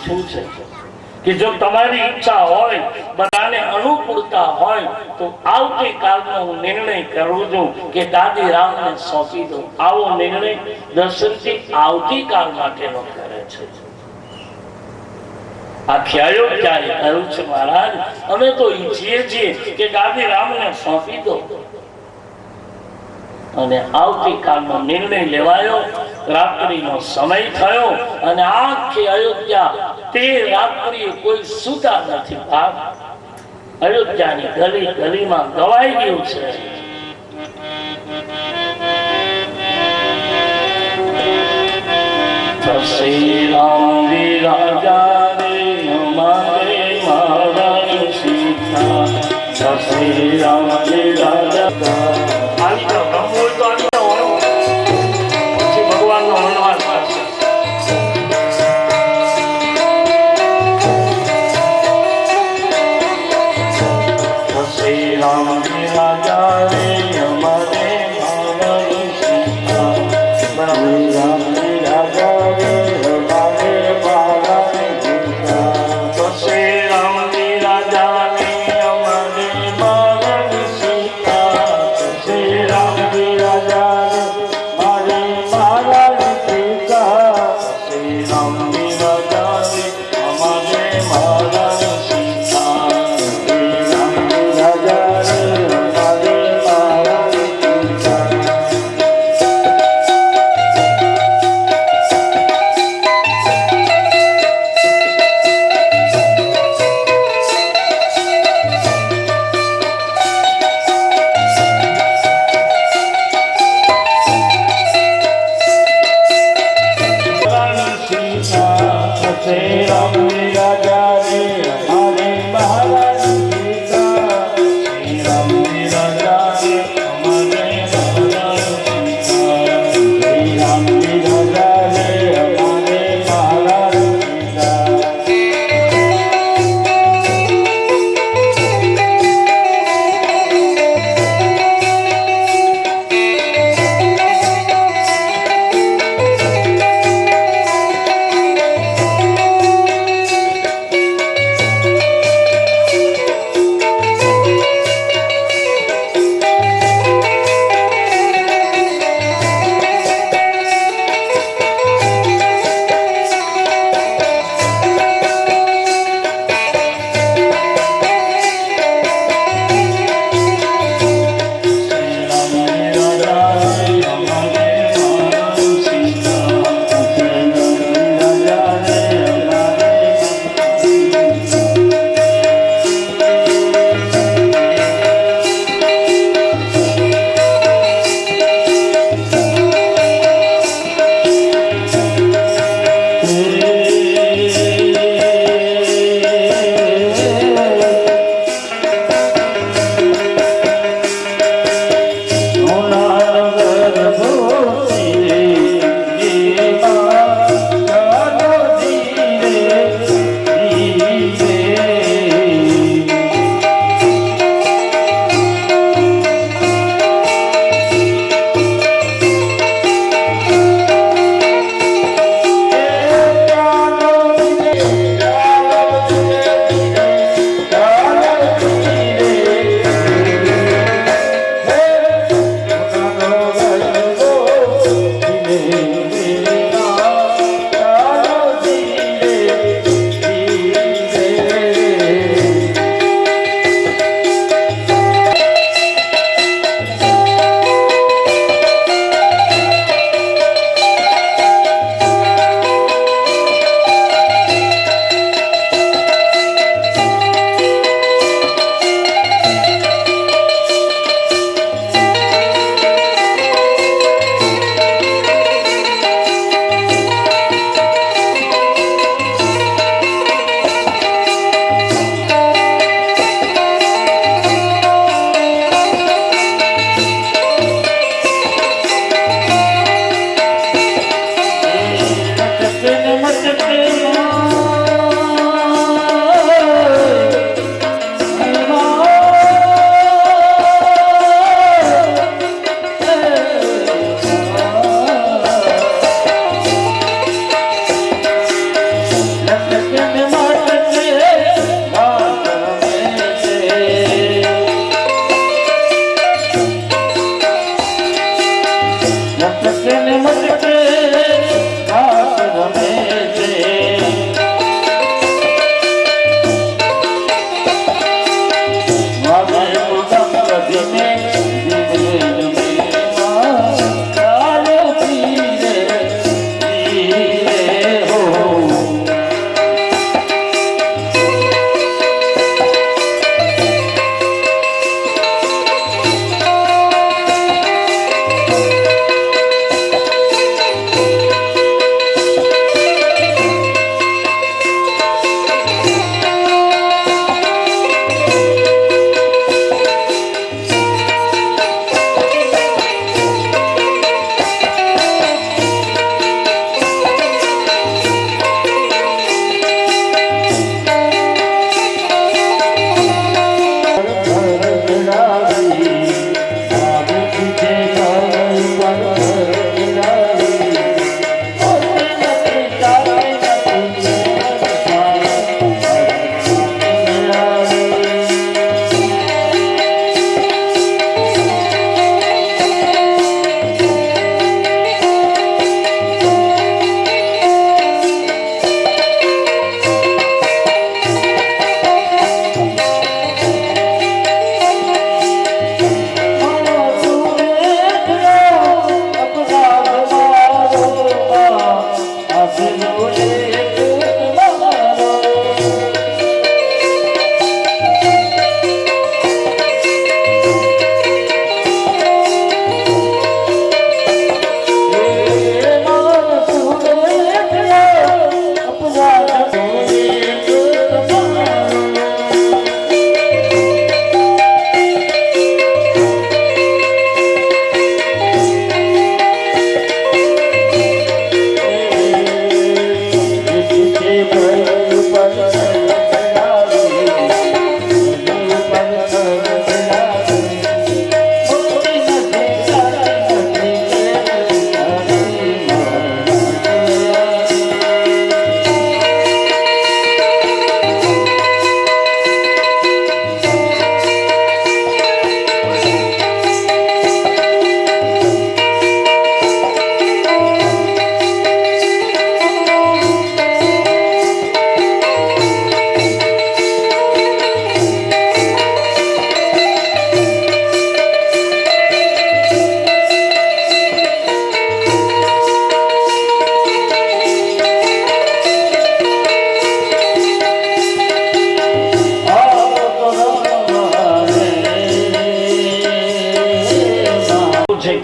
પૂછ્યું છે કે જો તમારી ઈચ્છા હોય, બધાને અનુકૂળતા હોય તો આવતીકાલનો હું નિર્ણય કરું છું કે ગાદી રામને સોંપી દઉં. આવો નિર્ણય દશરથજી આવતીકાલ માટેનો કરે છે. આખી અયોધ્યાએ કહ્યું છે, મહારાજ અમે તો ઈચ્છીએ છીએ કે ગાદી રામને સોંપી દો. અને આવતીકાલનો નિર્ણય લેવાયો. રાત્રિનો સમય થયો અને આખી અયોધ્યા તે રાત્રિએ કોઈ સૂતા નથી. અયોધ્યાની ગલી ગલીમાં ગવાઈ ગયું છે. શ્રી રામ રાજા રે અમારે મારા સીતા. શ્રી રામ રાજા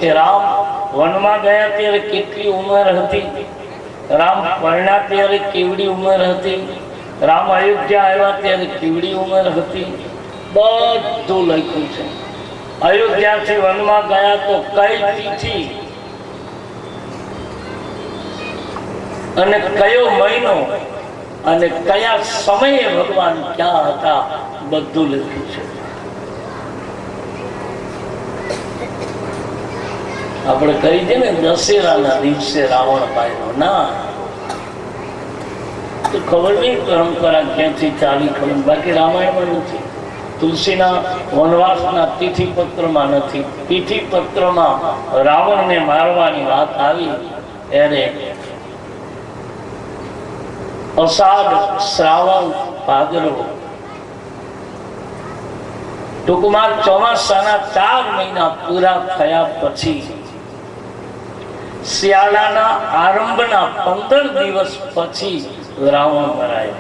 કે રામ વનમાં ગયા ત્યારે કેટલી ઉંમર હતી, રામ પરણ્યા ત્યારે કેવડી ઉંમર હતી, રામ અયોધ્યા આવ્યા ત્યારે કેવડી ઉંમર હતી, બધું લખ્યું છે. અયોધ્યાથી વનમાં ગયા તો કઈ તિથિ અને કયો મહિનો અને કયા સમયે ભગવાન ક્યાં હતા, બધું લખ્યું છે. આપણે કહી દે ને દશેરાના દિવસે રાવણ પાડ્યો, ના તો ખબર નહીં પરંપરા ક્યાંથી ચાલી, ખબર બાકી રામાયણમાં નથી. તુલસીના વનવાસના તિથિપત્રમાં નથી. તિથિપત્રમાં રાવણને મારવાની વાત આવી ત્યારે અષાઢ, શ્રાવણ, ભાદરવો, ટૂંકમાં ચોમાસાના 4 મહિના પૂરા થયા પછી શિયાળાના આરંભના 15 દિવસ પછી રાવણ મરાય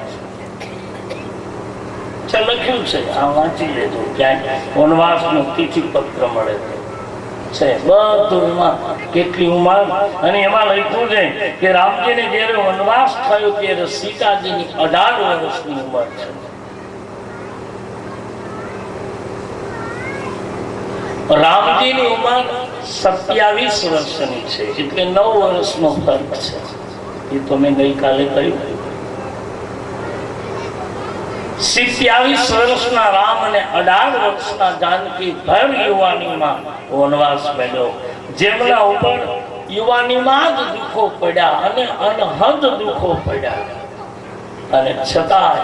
છે. લખ્યું છે, આ વાંચી લેજો, ક્યાંય વનવાસનું તિથિપત્ર મળે છે બધું. એમાં કેટલી ઉંમર અને એમાં લખ્યું છે કે રામજીને જયારે વનવાસ થયો ત્યારે સીતાજીની 18 વર્ષની ઉંમર છે. રામજીની ઉંમર 27 વર્ષની છે, એટલે 9 વર્ષનો ફરક છે. એ તો મેં ગઈકાલે કહ્યું. 27 વર્ષના રામ અને 18 વર્ષના જાનકી ભર યુવાનીમાં વનવાસ મેળવ્યો. જેમના ઉપર યુવાનીમાં જ દુઃખો પડ્યા અને અનહદ દુઃખો પડ્યા, અને છતાં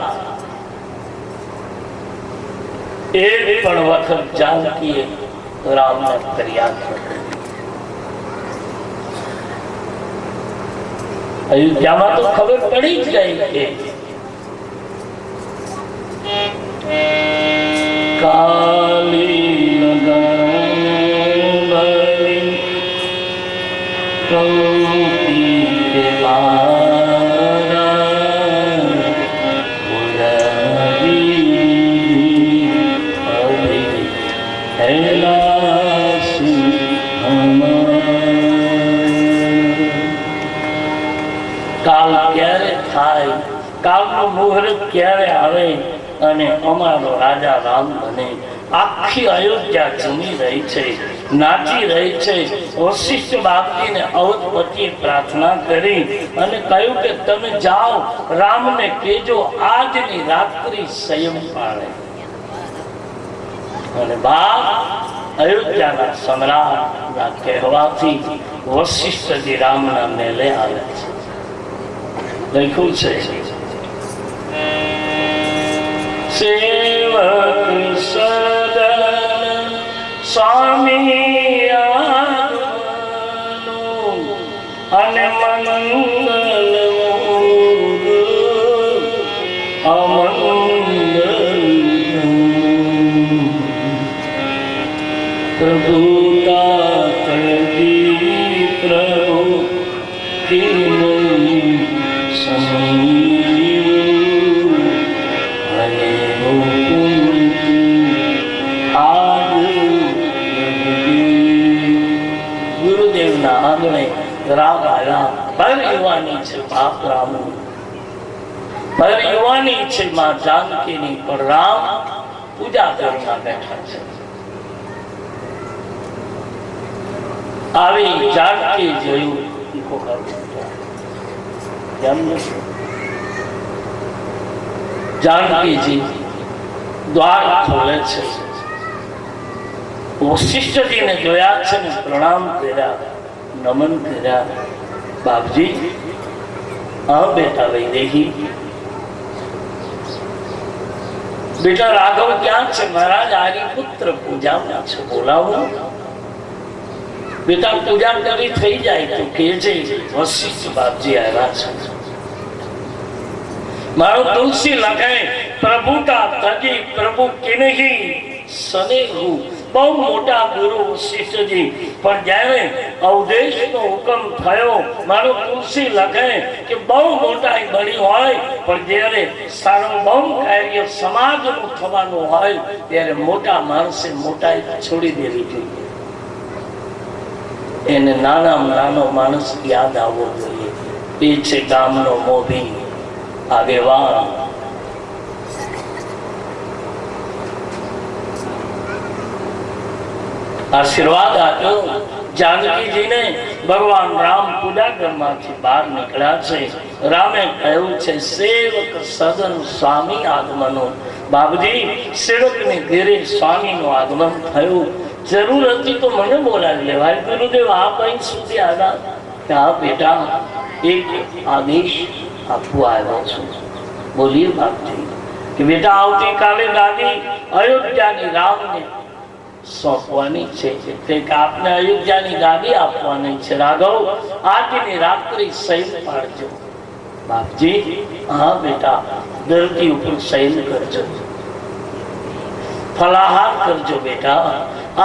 એક પણ વખત જાનકીએ રામને ફરિયાદ કરી. અયોધ્યામાં તો ખબર પડી જ ગઈ કે કાલી લગાવી કૌતી કે મારા મુરારી અભી હેલાસી કાલ ક્યારે થાય, કાલનો મુહૂર્ત ક્યારે આવે અને અમારો રાજા રામ બને. આખી અયોધ્યા ઝૂમી રહી છે, નાચી રહી છે. વશિષ્ઠ બાપજીને અવધપતિએ પ્રાર્થના કરી અને કહ્યું કે તમે જાઓ, રામને કહેજો આજની રાત્રિ સંયમ પાળે. અને બાપ અયોધ્યાના સમ્રાટના કહેવાથી વશિષ્ઠજી રામના મેલે આવે છે. લખ્યું છે, સેવક સદન સ્વામી અને મંગલ અમંગલ પ્રભુતા તજી પ્રભુ ગુરુદેવના આંગણે રામ આવ્યા. ભર યુવાની છે બાપ રામ, ભર યુવાની છે માં જાનકીની, પણ રામ પૂજા ઘરમાં બેઠા છે. આવી જાનકી જોયું, જાનકીજી દ્વાર ખોલે છે. વશિષ્ઠજીને જોયા છે ને પ્રણામ કર્યા, નમન કર્યા. બાપજી, હા બેટા વૈદેહી, બેટા રાઘવ ક્યાં છે? મહારાજ આર્યપુત્ર પૂજામાં છે, બોલાવો. બેટા પૂજા કરી થઈ જાય તો કહેજે વશિષ્ઠ બાપજી આવ્યા છે. મારો તુલસી લખાય પ્રભુતા તજી પ્રભુ કિનહી સનેહુ. બહુ મોટા ગુરુ વશિષ્ઠજી, પણ જ્યારે અવધેશનો હુકમ થયો, મારો તુલસી લખે કે બહુ મોટાઈ બની હોય, પણ જ્યારે સાર્વભૌમ કાર્ય સમાજનું થવાનું હોય ત્યારે મોટા માણસે મોટાઈ છોડી દેવી જોઈએ. એને નાનામાં નાનો માણસ યાદ આવવો જોઈએ. એ છે ગામનો મોભી આગેવાન. આશીર્વાદ આપ્યો જાનકીજીને. ભગવાન રામ પૂજાગરમાંથી બહાર નીકળ્યા છે. રામે કહ્યું છે સેવક સદન સ્વામી આગમનો. બાપજી, સેવકને ઘેરે સ્વામીનું આગમન થયું. જરૂર હતી તો મને બોલાવી લેવાય. ગુરુદેવ આપ અહીં સુધી આવ્યા. હા બેટા, એક આદેશ આપવા આવ્યો છું. બોલીએ બાપજી. કે બેટા, આવતીકાલે ગાદી અયોધ્યાની રામને સોંપવાની છે. આપને અયોધ્યાની ગાદી આપવાની છે. રાઘવ, આજની રાત્રિ શયન પાડજો. બાપજી, હા બેટા, ધરતી ઉપર શયન કરજો, ફલાહાર કરજો બેટા.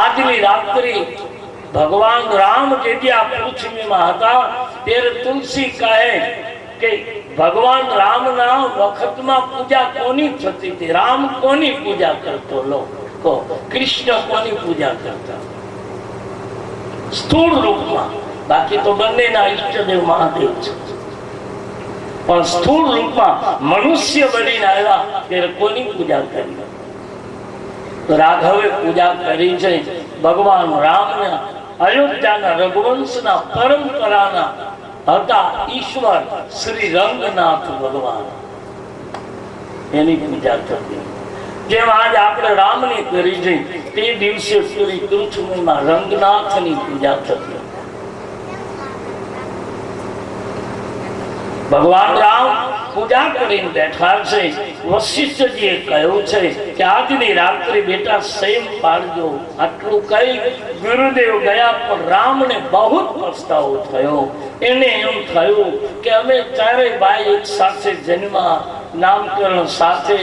આજની રાત્રિ ભગવાન રામ જે આ પૃથ્વીમાં હતા ત્યારે તુલસી કહે કે ભગવાન રામના વખતમાં પૂજા કોની થતી હતી? રામ કોની પૂજા કરતો? લો, કૃષ્ણ કોની પૂજા કરતા? સ્થૂળ રૂપમાં. બાકી તો બંનેના ઈષ્ટદેવ મહાદેવ છે, પણ સ્થૂળ રૂપમાં મનુષ્ય બનીને આવ્યા ત્યારે કોની પૂજા કરી? રાઘવે પૂજા કરી છે ભગવાન રામના, અયોધ્યાના રઘુવંશના પરંપરાના હતા ઈશ્વર શ્રી રંગનાથ ભગવાન. એની પૂજા થતી. જેમ આજ આપણે રામની કરી છે તે દિવસે પૂરી પૃથ્વીમાં રંગનાથની પૂજા થતી. ભગવાન રામ પૂજા કરીને બેઠા છે. વશિષ્ઠજીએ કહ્યું છે કે આજની રાત્રિ બેટા શયન પાડજો. આટલું કહી ગુરુદેવ ગયા, પણ રામને બહુ પસ્તાવો થયો. એને એમ થયું કે અમે ચારેય ભાઈ એક સાથે જન્મા, નામકરણ સાથે,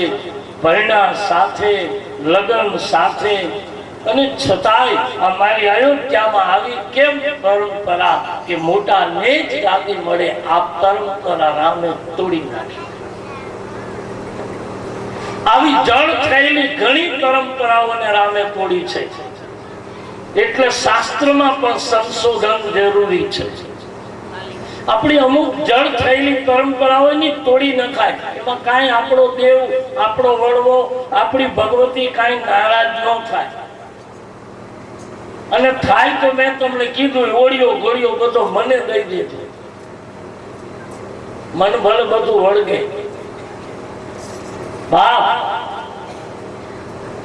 ભણ્યા સાથે, લગ્ન સાથે, અને છતાંય અમારી અયોધ્યામાં આવી કેમ પરંપરા કે મોટાને જ ગાદી મળે? આ પરંપરા રામે તોડી નાખી. આવી જળ થયેલી ઘણી પરંપરાઓને રામે તોડી છે. એટલે શાસ્ત્રમાં પણ સંશોધન જરૂરી છે. આપણી અમુક જળ થયેલી પરંપરાઓની તોડી નખાય. એમાં કાંઈ આપણો દેવ, આપણો વડવો, આપણી ભગવતી કાંઈ નારાજ ન થાય. અને થાય તો મેં તમને કીધું, ઓળિયો ગોળિયો બધો મને દઈ દેજો. મન ભલે બધું વળગે.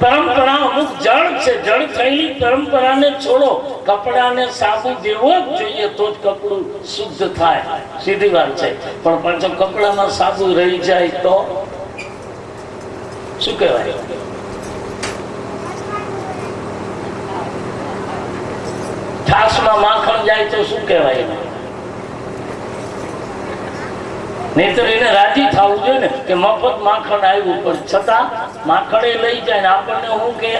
પરંપરા અમુક જળ છે. જળ થયેલી પરંપરાને છોડો. કપડાને સાબુ દેવો જ જોઈએ તો જ કપડું શુદ્ધ થાય. સીધી વાત છે. પણ પાછો કપડામાં સાબુ રહી જાય તો શું કહેવાય? છાસમાં માખણ જાય તો શું કહેવાય? નહીતર એને રાજી થવું જોઈએ ને કે મફત માખણ આવ્યું, પણ છતાં માખણે લઈ જાય ને આપણને હું કે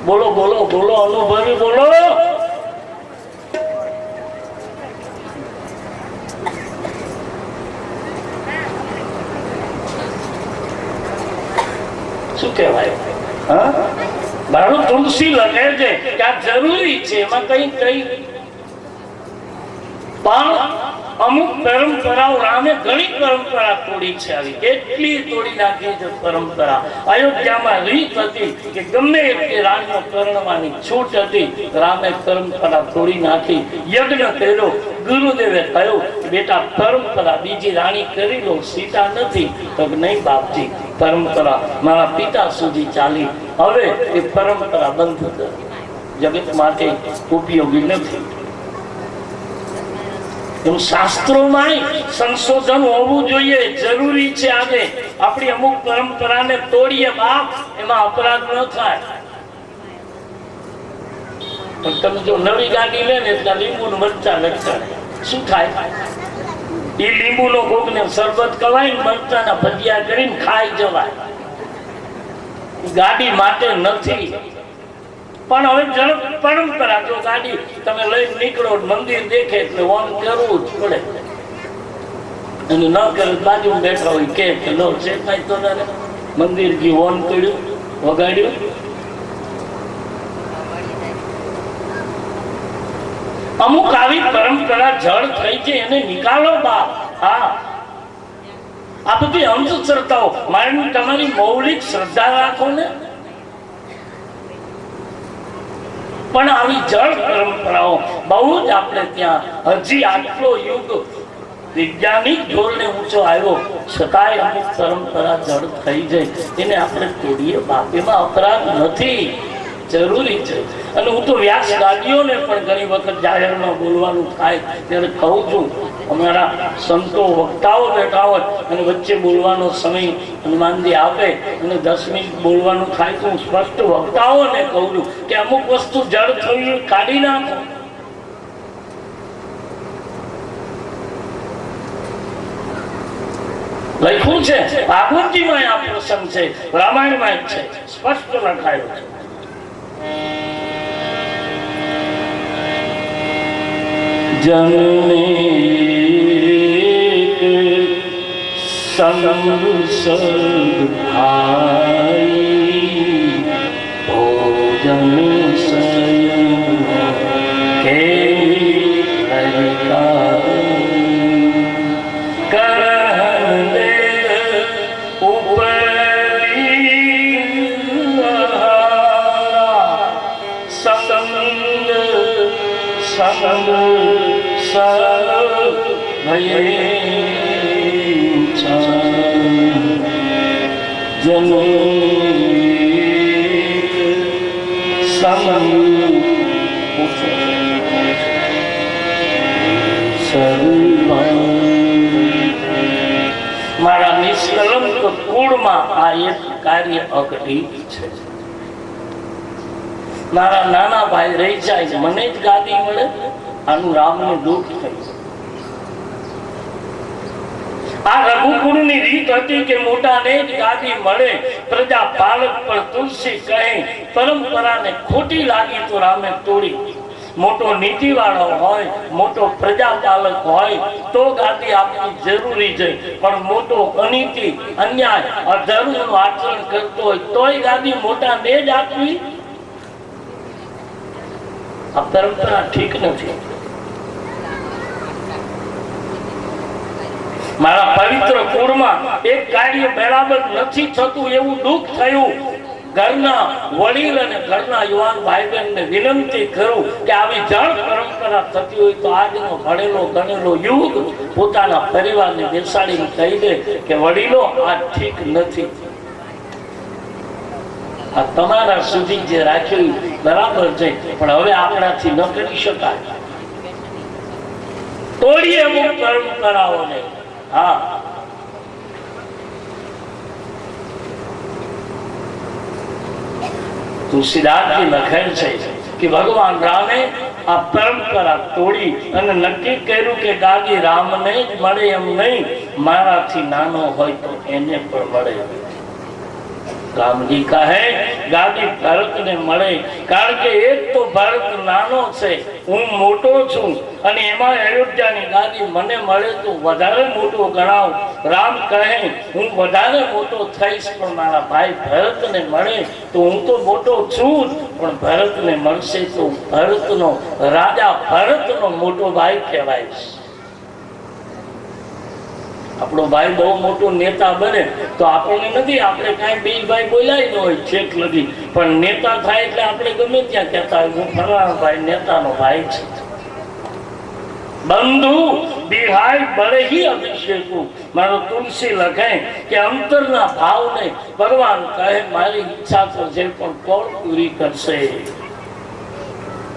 બોલો બોલો બોલો, અનુભવી બોલો. શું કહેવાય? હા, મારું તુલસી લખે છે કે આ જરૂરી છે. એમાં કઈ પણ અમુક પરંપરાઓ રામે ઘણી પરંપરા તોડી છે. આવી કેટલી તોડી નાખી છે પરંપરા. અયોધ્યામાં રીત હતી કે ગમે એટલી રાણીઓ પરણવાની છૂટ હતી, રામે પરંપરા તોડી નાખી. યજ્ઞ કર્યો. ગુરુદેવે કહ્યું બેટા, પરંપરા બીજી રાણી કરી લો, સીતા નથી. તો નહીં બાપજી, પરંપરા મારા પિતા સુધી ચાલી, હવે એ પરંપરા બંધ કરી. જગત માટે ઉપયોગી નથી. શાસ્ત્રોમાં સંશોધન હોવું જોઈએ, જરૂરી છે. આજે આપણી અમુક પરંપરાને તોડીએ બાપ, એમાં અપરાધ ન થાય. પણ તમે જો નવી ગાડી લે ને એટલે લીંબુ મરચા લટકાડે, શું થાય? એ લીંબુ નો કોક ને શરબત કવાય, મરચાના ભજીયા કરીને ખાઈ જવાય. ગાડી માટે નથી. પણ હવે ઝડપ પરંપરા, જો ગાડી તમે લઈને નીકળો, મંદિર દેખે એટલે ઓન કરવું જ પડે. અને ન કરે બાજુ બેઠા હોય કે લો છે કઈ તો મંદિર ગયું, ઓન કર્યું, વગાડ્યું. અમુક આવી પરંપરા જળ થઈ છે, એને નિકાલો બાપ. હા, આ બધી અંધશ્રદ્ધાઓ. મારી તમારી મૌલિક શ્રદ્ધા રાખો ને, પણ આવી જળ પરંપરાઓ બહુ જ આપણે ત્યાં હજી આટલો યુગ વૈજ્ઞાનિક ઢોલને ઊંચો આવ્યો છતાંય અમુક પરંપરા જળ થઈ જાય, એને આપણે તોડીએ બાપ. એમાં અપરાધ નથી, જરૂરી છે. અને હું તો વ્યાસ દાદીઓને પણ ઘણી વખત જાહેરમાં બોલવાનું થાય ત્યારે કહું છું, અમારા સંતો વક્તાઓ બેઠા હોય અને વચ્ચે બોલવાનો સમય હનુમાનજી આપે અને 10 મિનિટ બોલવાનું થાય તો હું સ્પષ્ટ વક્તાઓને કહું છું કે અમુક વસ્તુ જળ થયું કાઢી નાખો. લખ્યું છે ભાગવતજીમાં આ પ્રસંગ છે, રામાયણમાં છે, સ્પષ્ટ લખાયો છે. જનને સંગ સદભાઈ ભોજન સયન કે કરહન દે ઉપરી સંગ સંગ મારા નિષ્કલંક કુળમાં આ એક કાર્ય અઘટિત છે. મારા નાના ભાઈ રહી જાય, મને જ ગાદી મળે, આનું રામને દુઃખ થયું. આ રઘુકુળની રીત હતી કે મોટાને જ ગાદી મળે. પ્રજા પાલક પણ તુલસી કહે. પરંપરાને ખોટી લાગી તો રામે તોડી. મોટો નીતિવાળો હોય, મોટો પ્રજાપાલક હોય તો ગાદી આપવી જરૂરી છે, પણ મોટો અનીતિ, અન્યાય, અધર્મનું આચરણ કરતો હોય તોય ગાદી મોટાને જ આપવી. આ પરંપરા ઠીક નથી. મારા પવિત્ર કુળમાં એક કાર્ય બરાબર નથી થતું એવું દુઃખ થયું. ઘરના વડીલ અને ઘરના યુવાન ભાઈ બહેનને વિનંતી કરું કે આવી જળ પરંપરા થતી હોય તો આજનો ભણેલો ગણેલો યુગ પોતાના પરિવારને બેસાડીને કહી દે કે વડીલો આ ઠીક નથી. આ તમારા સુધી જે રાખ્યું બરાબર છે, પણ હવે આપણાથી ન કરી શકાય. તોડીએ અમુક પરંપરાઓને. હા, તુલસીદાસજી લખે છે કે ભગવાન રામે આ પરંપરા તોડી અને નક્કી કર્યું કે ગાદી રામને જ મળે એમ નહીં, મારાથી નાનો હોય તો એને પણ મળે. રામજી કહે ગાદી ભરતને મળે, કારણ કે એક તો ભરત નાનો છે, હું મોટો છું, અને એમાં અયોધ્યાની ગાદી મને મળે તો વધારે મોટો ગણાવ. રામ કહે હું વધારે મોટો થઈશ પણ મારા ભાઈ ભરતને મળે તો હું તો મોટો છું, પણ ભરતને મળશે તો ભરતનો રાજા ભરતનો મોટો ભાઈ કહેવાય. આપણો ભાઈ બહુ મોટો નેતા બને તો આપણને નથી, આપણે કાંઈ બે ભાઈ બોલાય ન હોય છેક લગી, પણ નેતા થાય એટલે આપણે ગમે ત્યાં કહેતા હોય હું ફલાણા ભાઈ નેતાનો ભાઈ છે. બંધુ બિહાય બળે હી અભિષેકું. મારો તુલસી લખે કે અંતરના ભાવને ભગવાન કહે મારી ઈચ્છા તો છે પણ કોણ પૂરી કરશે,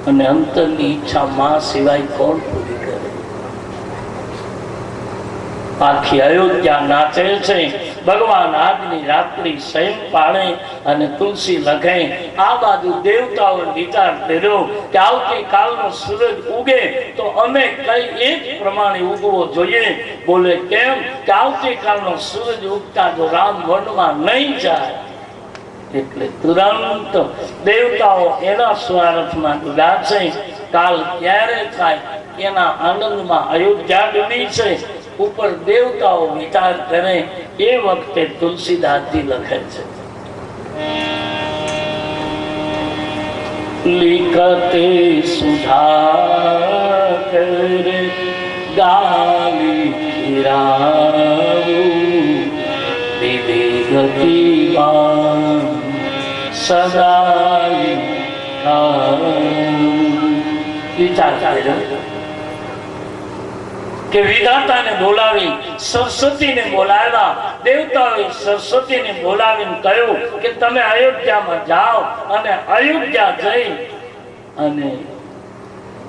અને અંતરની ઈચ્છા માં સિવાય કોણ પૂરી કરે. આખી અયોધ્યા નાચે છે. ભગવાન આજની રાત્રિ સ્વયં પાડે અને તુલસી લખે આ બાજુ દેવતાઓ વિચાર કર્યો કે આવતીકાલનો સૂરજ ઉગે તો અમે કઈ એક પ્રમાણે ઉગવો જોઈએ. બોલે કેમ કે આવતીકાલનો સૂરજ ઉગતા જો રામ વનમાં નહીં જાય. એટલે તુરંત દેવતાઓ એના સ્વાર્થમાં ડૂબ્યા છે. કાલ ક્યારે થાય એના આનંદમાં અયોધ્યા ડૂબી છે. ઉપર દેવતાઓ વિચાર કરે એ વખતે તુલસીદાસજી લખે છે लिखते सुधा જાવું વિધિ ગતિમાં સદા વિચાર કર્યો કે વિધાતાને બોલાવી સરસ્વતીને બોલાવ્યા. દેવતાઓએ સરસ્વતીને બોલાવીને કહ્યું કે તમે અયોધ્યામાં જાઓ અને અયોધ્યા જઈ અને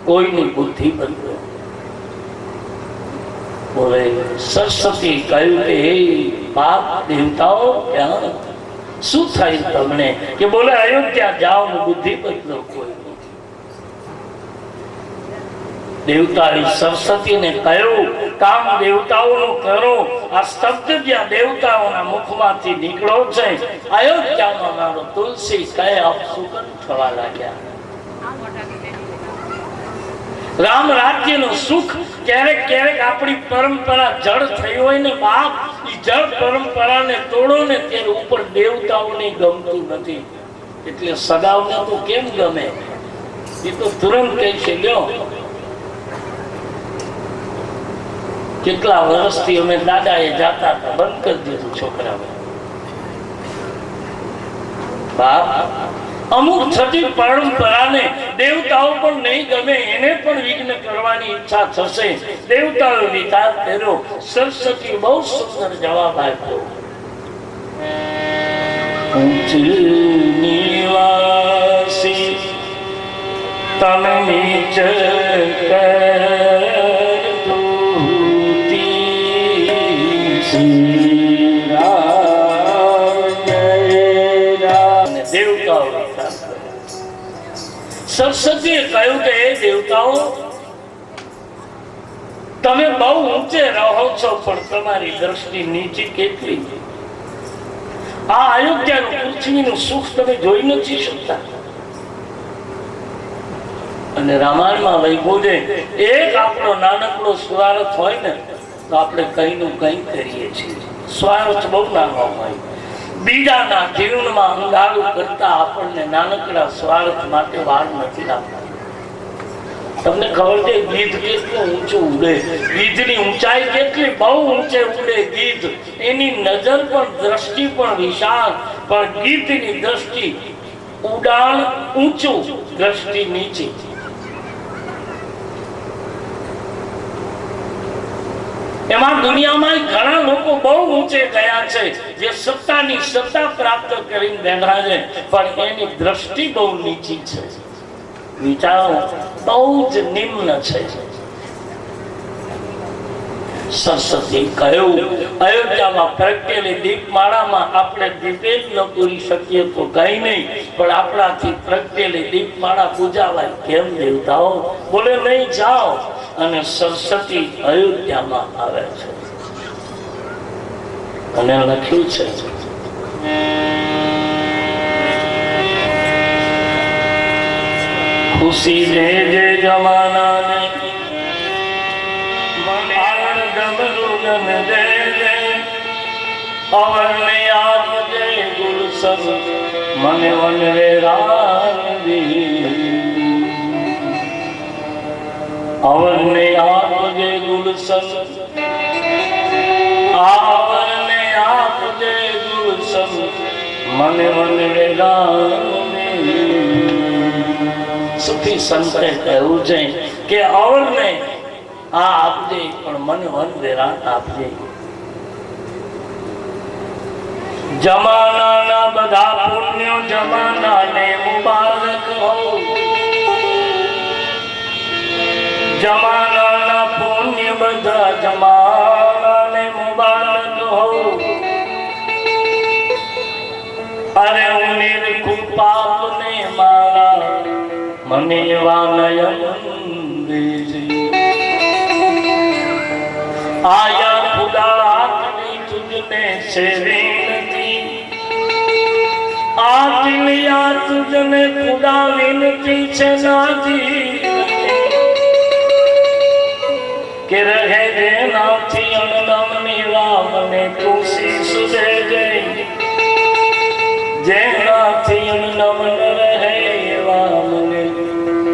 કોઈની બુદ્ધિ બદલો. બોલે સરસ્વતી કહ્યું કે હે બાપ દેવતાઓ ક્યાં શું થયું તમને? કે બોલે અયોધ્યા જાઓ ને બુદ્ધિ બદલો. કોઈ દેવતાએ સરસ્વતીને કહ્યું કામ દેવતાઓનું કરો. આ શબ્દ જ્યાં દેવતાઓના મુખમાંથી નીકળો છે અયોધ્યામાં મારો તુલસી કહે અપસુકન થવા લાગ્યા. રામ રાજ્યનું સુખ ક્યારેક ક્યારેક આપણી પરંપરા જળ થઈ હોય ને બાપ, એ જળ પરંપરાને તોડો ને ત્યારે ઉપર દેવતાઓને ગમતું નથી. એટલે સદાવને તો કેમ ગમે? એ તો તુરંત કહી છે લ્યો કેટલા વર્ષથી અમે દાદાએ જાતા હતા, બંધ કરી દીધું છોકરાઓ. બાપ અમુક છતી પરંપરાને દેવતાઓ પણ નહીં ગમે, એને પણ વિઘ્ન કરવાની ઈચ્છા થશે. દેવતાઓ વિચાર કર્યો. સરસ્વતી બહુ સુંદર જવાબ આપ્યો. ઉચ્ચ નિવાસી તમે નીચ સરસ્વતીએ કહ્યું કે એ દેવતાઓ તમે બહુ ઊંચે રહો છો પણ તમારી દ્રષ્ટિ નીચી કેટલી. આ અયોધ્યાનું પૃથ્વીનું સુખ તમે જોઈ નથી શકતા. અને રામાયણમાં વૈભોજે એક આપણો નાનકડો સ્વાર્થ હોય ને તો આપણે કઈ નું કઈ કરીએ છીએ. સ્વાર્થ બહુ નાનો હોય. બીજાના જીવનમાં અંગારું કરતા આપણને નાનકડા સ્વાર્થ માટે વાર નથી લાગતા. તમને ખબર છે ગીધ કેટલું ઊંચું ઉડે? ગીધની ઊંચાઈ કેટલી? બહુ ઊંચે ઉડે ગીધ. એની નજર પણ દ્રષ્ટિ પણ વિશાળ, પણ ગીધની દ્રષ્ટિ ઉડાન ઊંચું, દ્રષ્ટિ નીચી. એમાં દુનિયામાં ઘણા લોકો બહુ ઊંચે ગયા છે, જે સત્તાની સત્તા પ્રાપ્ત કરીને બેઠા છે, પણ એની દ્રષ્ટિ બહુ નીચી છે. વિચારો બહુ જ નિમ્ન છે. સરસ્વતી કહ્યું અયોધ્યામાં પ્રગટેલી દીપમાળામાં આપણે દીપે જ ન પૂરી શકીએ તો કઈ નહીં, પણ આપણાથી પ્રગટેલી દીપમાળા પૂજાવાય કેમ દેવતાઓ? બોલે નહીં જાઓ. અને સરસ્વતી અયોધ્યામાં આવે છે અને લખ્યું છે ખુશી દે જે જમાનાને ગમરુગન દે જે અવરને આપજે ગુલશન મને વનરે રાજી. અવરને આપજે ગુલશન, આવરને આપજે ગુલશન મને વનરે રાજી. સુફી સંતે કહ્યું છે કે અવરને આ આપજે પણ મને વન વેરાન આપજે. જમાનાના બધા પુણ્યો જમાનાને મુબારક હો. જમાનાના પુણ્ય બધા જમાનાને મુબારક હો. અરે હું નિર્ખું પાપને મારા મને એવા નયન દેજે. આયા ખુદા આપની તુજને છે વિનતી, આયા તુજને ખુદા વિનતી છે નાથી કે રહે દેનાથી અણનમની વામને ખુશી સુધે ગઈ. જેનાથી અણનમન રહે વામને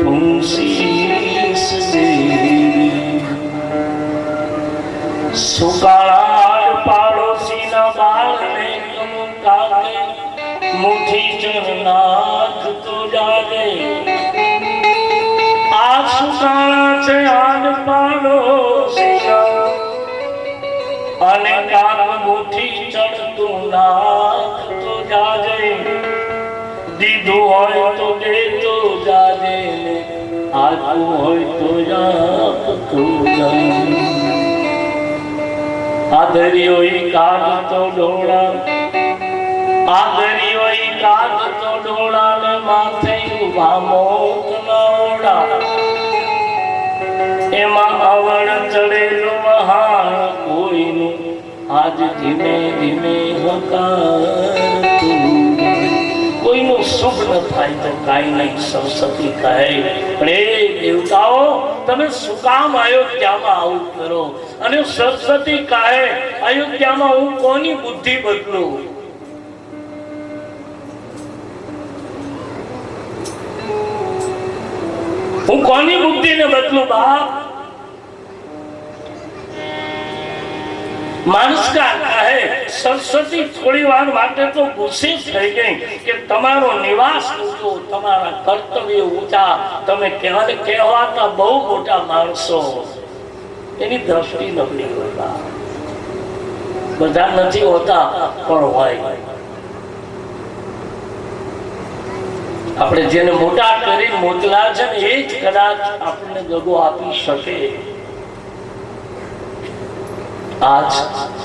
ખુશી સુધે. સુખ મુઠી ચરનાથ તો જાગે આ સુકાણા છે આડ પાડોશીના અને કામ મુઠી ચડતું નાથ તો જાગે દીધું હોય તો દેતો જાગે આતું હોય તો જાતું જાગે આદર્યો ઈ કાઢતો ડોળા આદર્યો ઈ કાઢતો ડોળા ને માથે ઉભા મોત નોડા એમાં અવળ ચડેલું મહાન કોઈનું આજ ધીમે ધીમે હકારતું કોઈનું શુભ ન થાય તો કાંઈ નહીં સરસ્વતી કહે પણ એ દેવતાઓ તમે શું કામ અયોધ્યામાં આવું કરો અને સરસ્વતી કહે અયોધ્યામાં હું કોની બુદ્ધિ બદલું હું કોની બુદ્ધિને બદલું બાપ માનસકા કહે સરસ્વતી થોડી વાર માટે તો ગુસ્સે થઈ ગઈ કે તમારો નિવાસ ઊંચો તમારા કર્તવ્ય ઊંચા તમે કહેવાતા બહુ મોટા માણસો એની દ્રષ્ટિ નબળી હોય બધા નથી હોતા પણ હોય આપણે જેને મોટા કરી મોકલા છે ને એ જ કદાચ આપણને દગો આપી શકે આજ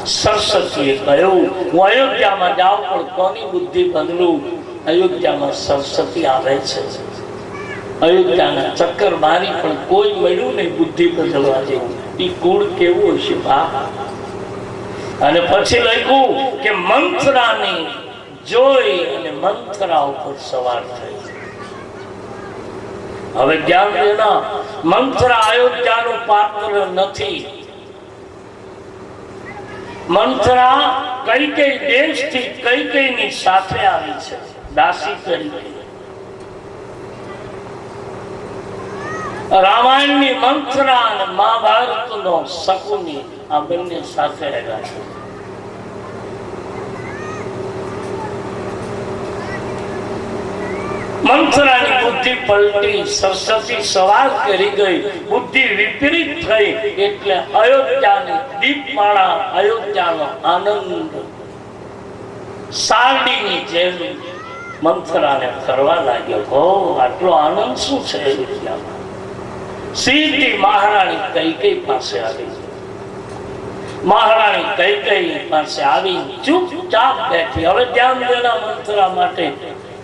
સરસ્વતીએ કહ્યું હું અયોધ્યામાં જાઉં પણ કોની બુદ્ધિ બદલું અયોધ્યામાં સરસ્વતી આવે છે અયોધ્યાના ચક્કર મારી પણ કોઈ મળ્યું નહીં બુદ્ધિ બદલવા જેવું એ કુળ કેવું હશે બાપ અને પછી લખ્યું કે મંથરાની જોઈ અને મંથરા ઉપર સવાર થઈ હવે ધ્યાન દેના મંથરા અયોધ્યાનું પાત્ર નથી મંથરા કઈ કઈ દેશથી કઈ કઈ ની સાથે આવી છે દાસી તરીકે રામાયણની મંથરા અને મહાભારતનો શકુની આ બંને સાથે રહ્યા છે મંથરાની બુદ્ધિ પલટી સરસ્વતી સવાર કરી ગઈ બુદ્ધિ વિપરીત થઈ એટલે અયોધ્યાની દીપમાળા અયોધ્યાનો આનંદ સારડીની જેમ મંથરાને કરવા લાગ્યો હો આટલો આનંદ શું છે અયોધ્યામાં સીધી મહારાણી કૈકેયી પાસે આવી મહારાણી કૈકેયી પાસે આવી ચૂપચાપ બેઠી હવે ધ્યાન દેના મંથરા માટે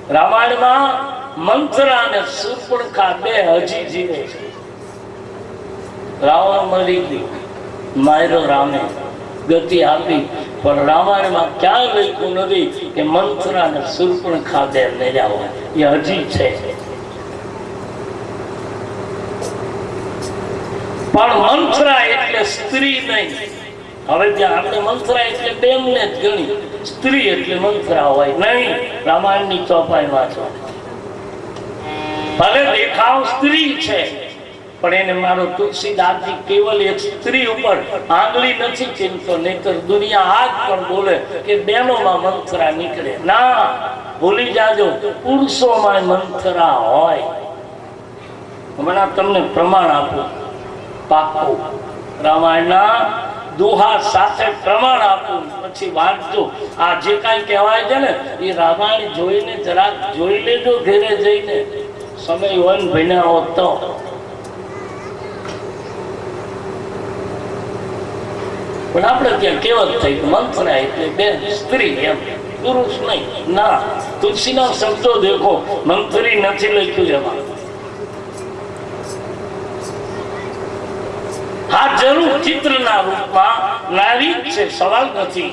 રામાયણમાં મંથરા અને શૂર્પણખા બે હજી જીવે છે રાવણ મરી ગયો માયરો રામે ગતિ આપી પણ રામાયણમાં ક્યાં લખ્યું નથી કે મંથરા અને શૂર્પણખા બે મર્યા હોય એ હજી છે પણ મંથરા એટલે સ્ત્રી નહીં હવે ત્યાં આપણે મંથરા એટલે બેમને જ ગણી સ્ત્રી એટલે મંથરા હોય નહીં રામાયણની ચોપાઈમાં છે ભલે દેખાવ સ્ત્રી છે પણ એને મારો તુલસીદાસજી કેવલ એક સ્ત્રી ઉપર આંગળી નથી ચીનતો નહીતર દુનિયા આજ પણ બોલે કે બહેનોમાં મંથરા નીકળે ના ભૂલી જાજો પુરુષોમાં મંથરા હોય હમણાં તમને પ્રમાણ આપું પાકું રામાયણના દોહા સાથે પ્રમાણ આપું પછી વાંચજો આ જે કાંઈ કહેવાય છે ને એ રામાયણ જોઈને જરાક જોઈ લેજો ઘરે જઈને સમય હોય ને ભણ્યા હોત તો પણ આપણે ત્યાં કેવત થઈ મંથરા એટલે બે સ્ત્રી એમ પુરુષ નહીં ના તુલસીના શબ્દો દેખો મંથરી નથી લખ્યું એમાં હા જરૂર ચિત્રના રૂપમાં નારી છે સવાલ નથી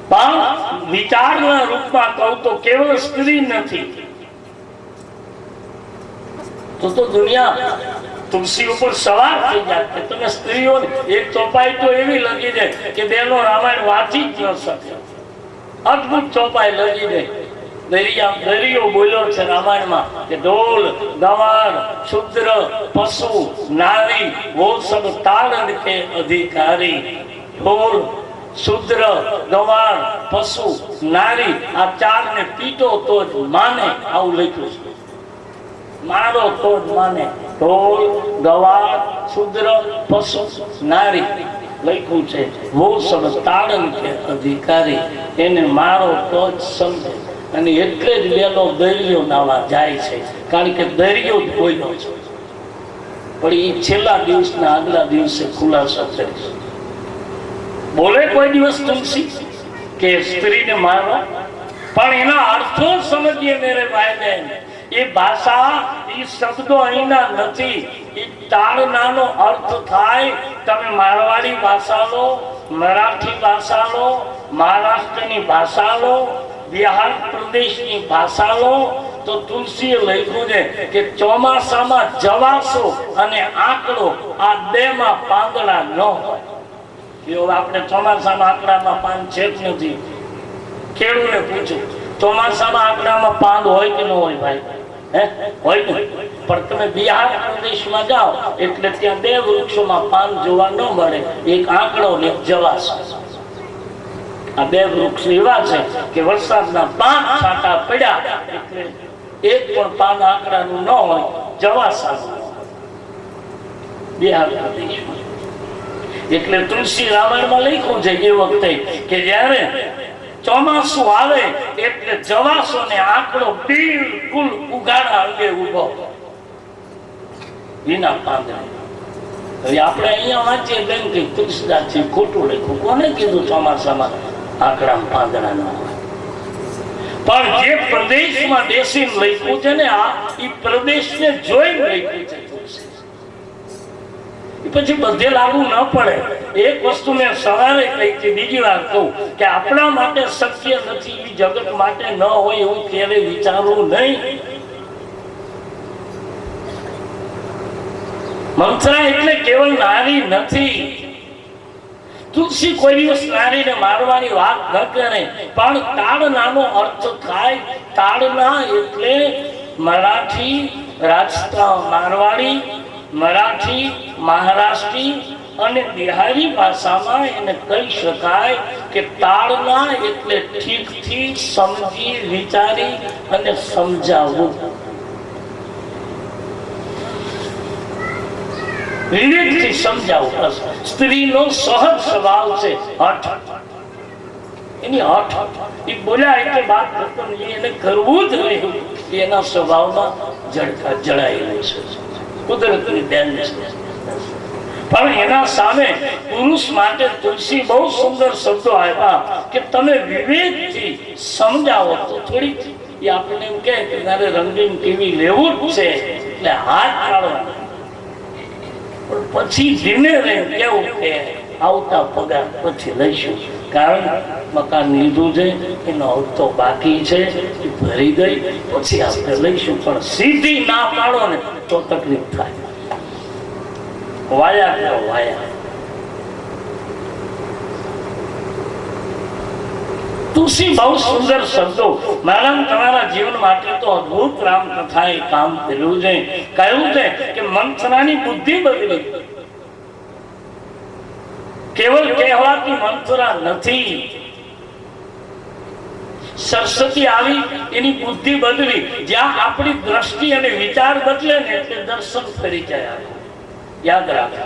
પણ વિચારના રૂપમાં કહું તો કેવળ સ્ત્રી નથી તો દુનિયા તુલસી ઉપર સવાર થઈ જાય તમે સ્ત્રીઓ એક ચોપાઈ તો એવી લગી જાય કે બેનો રામાયણ વાંચી જ ન શકે અદભુત ચોપાઈ લગી જાય દરિયો બોલ્યો છે રામાયણમાં કે ઢોલ ગવાણ શુદ્ર પશુ નારી वो सब तारण के अधिकारी ढोल શુદ્ર, ગવાણ, પશુ, નારી, આ ચારને પીટો તો જ માને, આવું લખ્યું છે. મારો તો જ માને. ઢોલ, ગવાણ, શુદ્ર, પશુ, નારી લખ્યું છે. બહુ સરસ. તાળન કે અધિકારી એને મારો તો જ સમજે. અને એટલે જ વેલો દરિયો નાવા જાય છે, કારણ કે દરિયો જ બોલ્યો છે. પણ એ છેલ્લા દિવસના આગલા દિવસે ખુલાસો કરીશ. બોલે કોઈ દિવસ તુલસી કે સ્ત્રીને મારવા, પણ એના અર્થો સમજીએ મેરે ભાઈ બહેન. એ ભાષા, એ શબ્દો અહીંના નથી. એ તાળનાનો અર્થ થાય. તમે મારવાડી ભાષા લો, મરાઠી ભાષા લો, મહારાષ્ટ્રની ભાષા લો, બિહાર પ્રદેશની ભાષા લો, તો તુલસીએ લખ્યું છે કે ચોમાસામાં જવાસો અને આંકડો આ બેમાં પાંદડા ન હોય. એવું આપણે ચોમાસામાં આંકડામાં પાન છે જ નથી. ખેડૂને પૂછ્યું, ચોમાસામાં આંકડામાં પાન હોય કે ન હોય ભાઈ? હોય ને. પણ તમે બિહાર પ્રદેશમાં જાઓ એટલે ત્યાં બે વૃક્ષોમાં પાન જોવા ન મળે, એક આંકડો ને એક જવાસો. આ બે વૃક્ષ એવા છે કે વરસાદના 5 છાંટા પડ્યા એટલે એક પણ પાન આંકડાનું ન હોય, જવાસાનું. બિહાર પ્રદેશમાં એટલે તુલસી રામાયણમાં લખ્યું છે એ વખતે કે જ્યારે ચોમાસું આવે એટલે જવાસો ને આંકડો બિલકુલ ઉગાડા અંગે ઉભો, વિના પાંદડા. હવે આપણે અહીંયા વાંચીએ બેન કે તુલસીદાસજી ખોટું લખ્યું. કોને કીધું ચોમાસામાં આંકડામાં પાંદડા ન હોય? પણ જે પ્રદેશમાં બેસીને લખ્યું છે ને, આ એ પ્રદેશને જોઈને લખ્યું છે તુલસી. પછી બધે લાગુ ન પડે. એક વસ્તુ મેં સવારે કહી હતી, બીજી વાર કહું કે આપણા માટે શક્ય નથી, જગત માટે ન હોય એવું ક્યારેય વિચારવું નહીં. મંથરા એટલે કેવલ નારી નથી. તુલસી કોઈ દિવસ નારીને મારવાની વાત ન કરે, પણ તાડનાનો અર્થ થાય. તાડના એટલે મરાઠી, રાજસ્થાન, મારવાડી, મરાઠી, મહારાષ્ટ્રી અને બિહારી ભાષામાં એને કહી શકાય કે તાળના એટલે ઠીકથી સમજી વિચારી અને સમજાવવું. વિવેકથી સમજાવવું. સ્ત્રીનો સહજ સ્વભાવ છે હઠ. એની હઠ, એ બોલ્યા એટલે વાત ખતમ. એને કરવું જ રહ્યું, એના સ્વભાવમાં જડાયેલું છે. કુદરતની દેન છે. પણ એના સામે પુરુષ માટે તુલસી બહુ સુંદર શબ્દો આપ્યા કે તમે વિવેકથી સમજાવો તો થોડી. એ આપણને એમ કહે કે તારે રંગીન ટીવી લેવું જ છે એટલે હાથ કાઢવા, પણ પછી ધીમે રહે કેવું કે આવતા પગાર પછી લઈશું, કારણ મકાન લીધું છે, એનો હપ્તો બાકી છે, એ ભરી ગઈ પછી આપણે લઈશું. પણ સીધી ના પાડો ને તો તકલીફ થાય. વાયા કરો વાયા. તુલસી બહુ સુંદર શબ્દો મારા તમારા જીવન માટે તો અદભુત રામકથાએ કામ કર્યું છે. કહ્યું છે કે મંથરાની બુદ્ધિ બદલી. કેવલ કહેવાતી મંથરા નથી. સરસ્વતી આવી, એની બુદ્ધિ બદલી. જ્યાં આપણી દ્રષ્ટિ અને વિચાર બદલે ને એટલે દર્શન ફરી જાય. યાદ રાખો,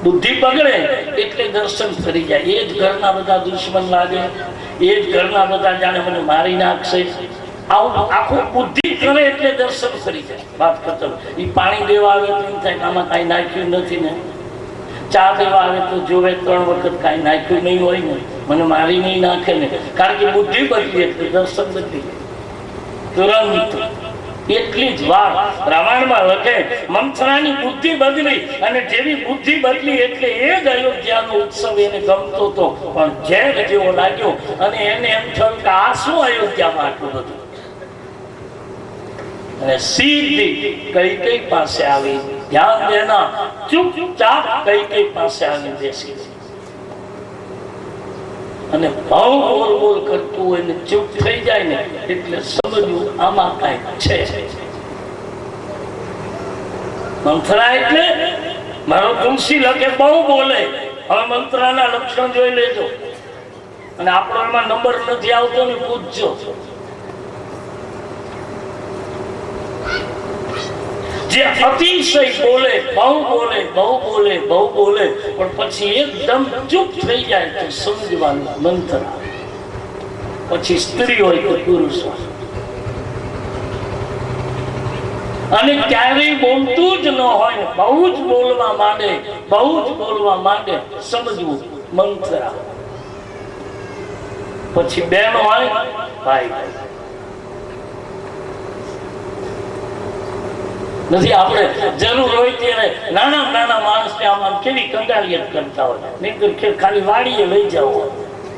બુદ્ધિ બગડે એટલે દર્શન ફરી જાય. એ જ ઘરના બધા દુશ્મન લાગે, એ જ ઘરના બધા જાણે મને મારી નાખશે, આવું આખું બુદ્ધિ કરે એટલે દર્શન ફરી જાય. વાત ખતમ. એ પાણી દેવા આવે તો એમ થાય આમાં કાંઈ નાખ્યું નથી ને, ચા દેવા આવે તો જોવે 3 વખત કાંઈ નાખ્યું નહીં હોય ને, મને મારી નહીં નાખે ને, કારણ કે બુદ્ધિ બદલી એટલે દર્શન બદલી તુરંત. એટલી જ વાત રામાયણમાં લખે, મંથરાની બુદ્ધિ બદલી, અને જેવી બુદ્ધિ બદલી એટલે એ જ અયોધ્યાનો ઉત્સવ એને ગમતો હતો, પણ ઝેર જેવો લાગ્યો. અને એને એમ થયું કે આ શું અયોધ્યામાં આટલું બધું. અને સીધી કૈકેયી પાસે આવી. ધ્યાન દેના, ચૂપચાપ કૈકેયી પાસે આવી બેસી. અને ભાવ બોલ બોલ કરતું હોય ને ચૂપ થઈ જાય ને એટલે સમજવું આમાં કાંઈક છે. મંથરા એટલે મારો તુલસી લખે બહુ બોલે, હવે મંત્રના લક્ષણ જોઈ લેજો, અને આપણો એમાં નંબર નથી આવતો ને પૂછજો. જે અતિશય બોલે, બહુ બોલે, બહુ બોલે, બહુ બોલે, પણ પછી એકદમ ચૂપ થઈ જાય તો સમજવાનું મંત્ર. પછી સ્ત્રી હોય કે પુરુષ હોય, અને ક્યારેય બોલતું જ ન હોય, બહુ જ બોલવા માંડે, બહુ જ બોલવા માંડે, સમજવું મંત્ર. પછી બેન હોય, ભાઈ નથી. આપણે જરૂર હોય ત્યારે નાના માણસને આમ કેવી કંગાળિયત કરતા હોય, નહીં ખાલી વાડીએ લઈ જાવ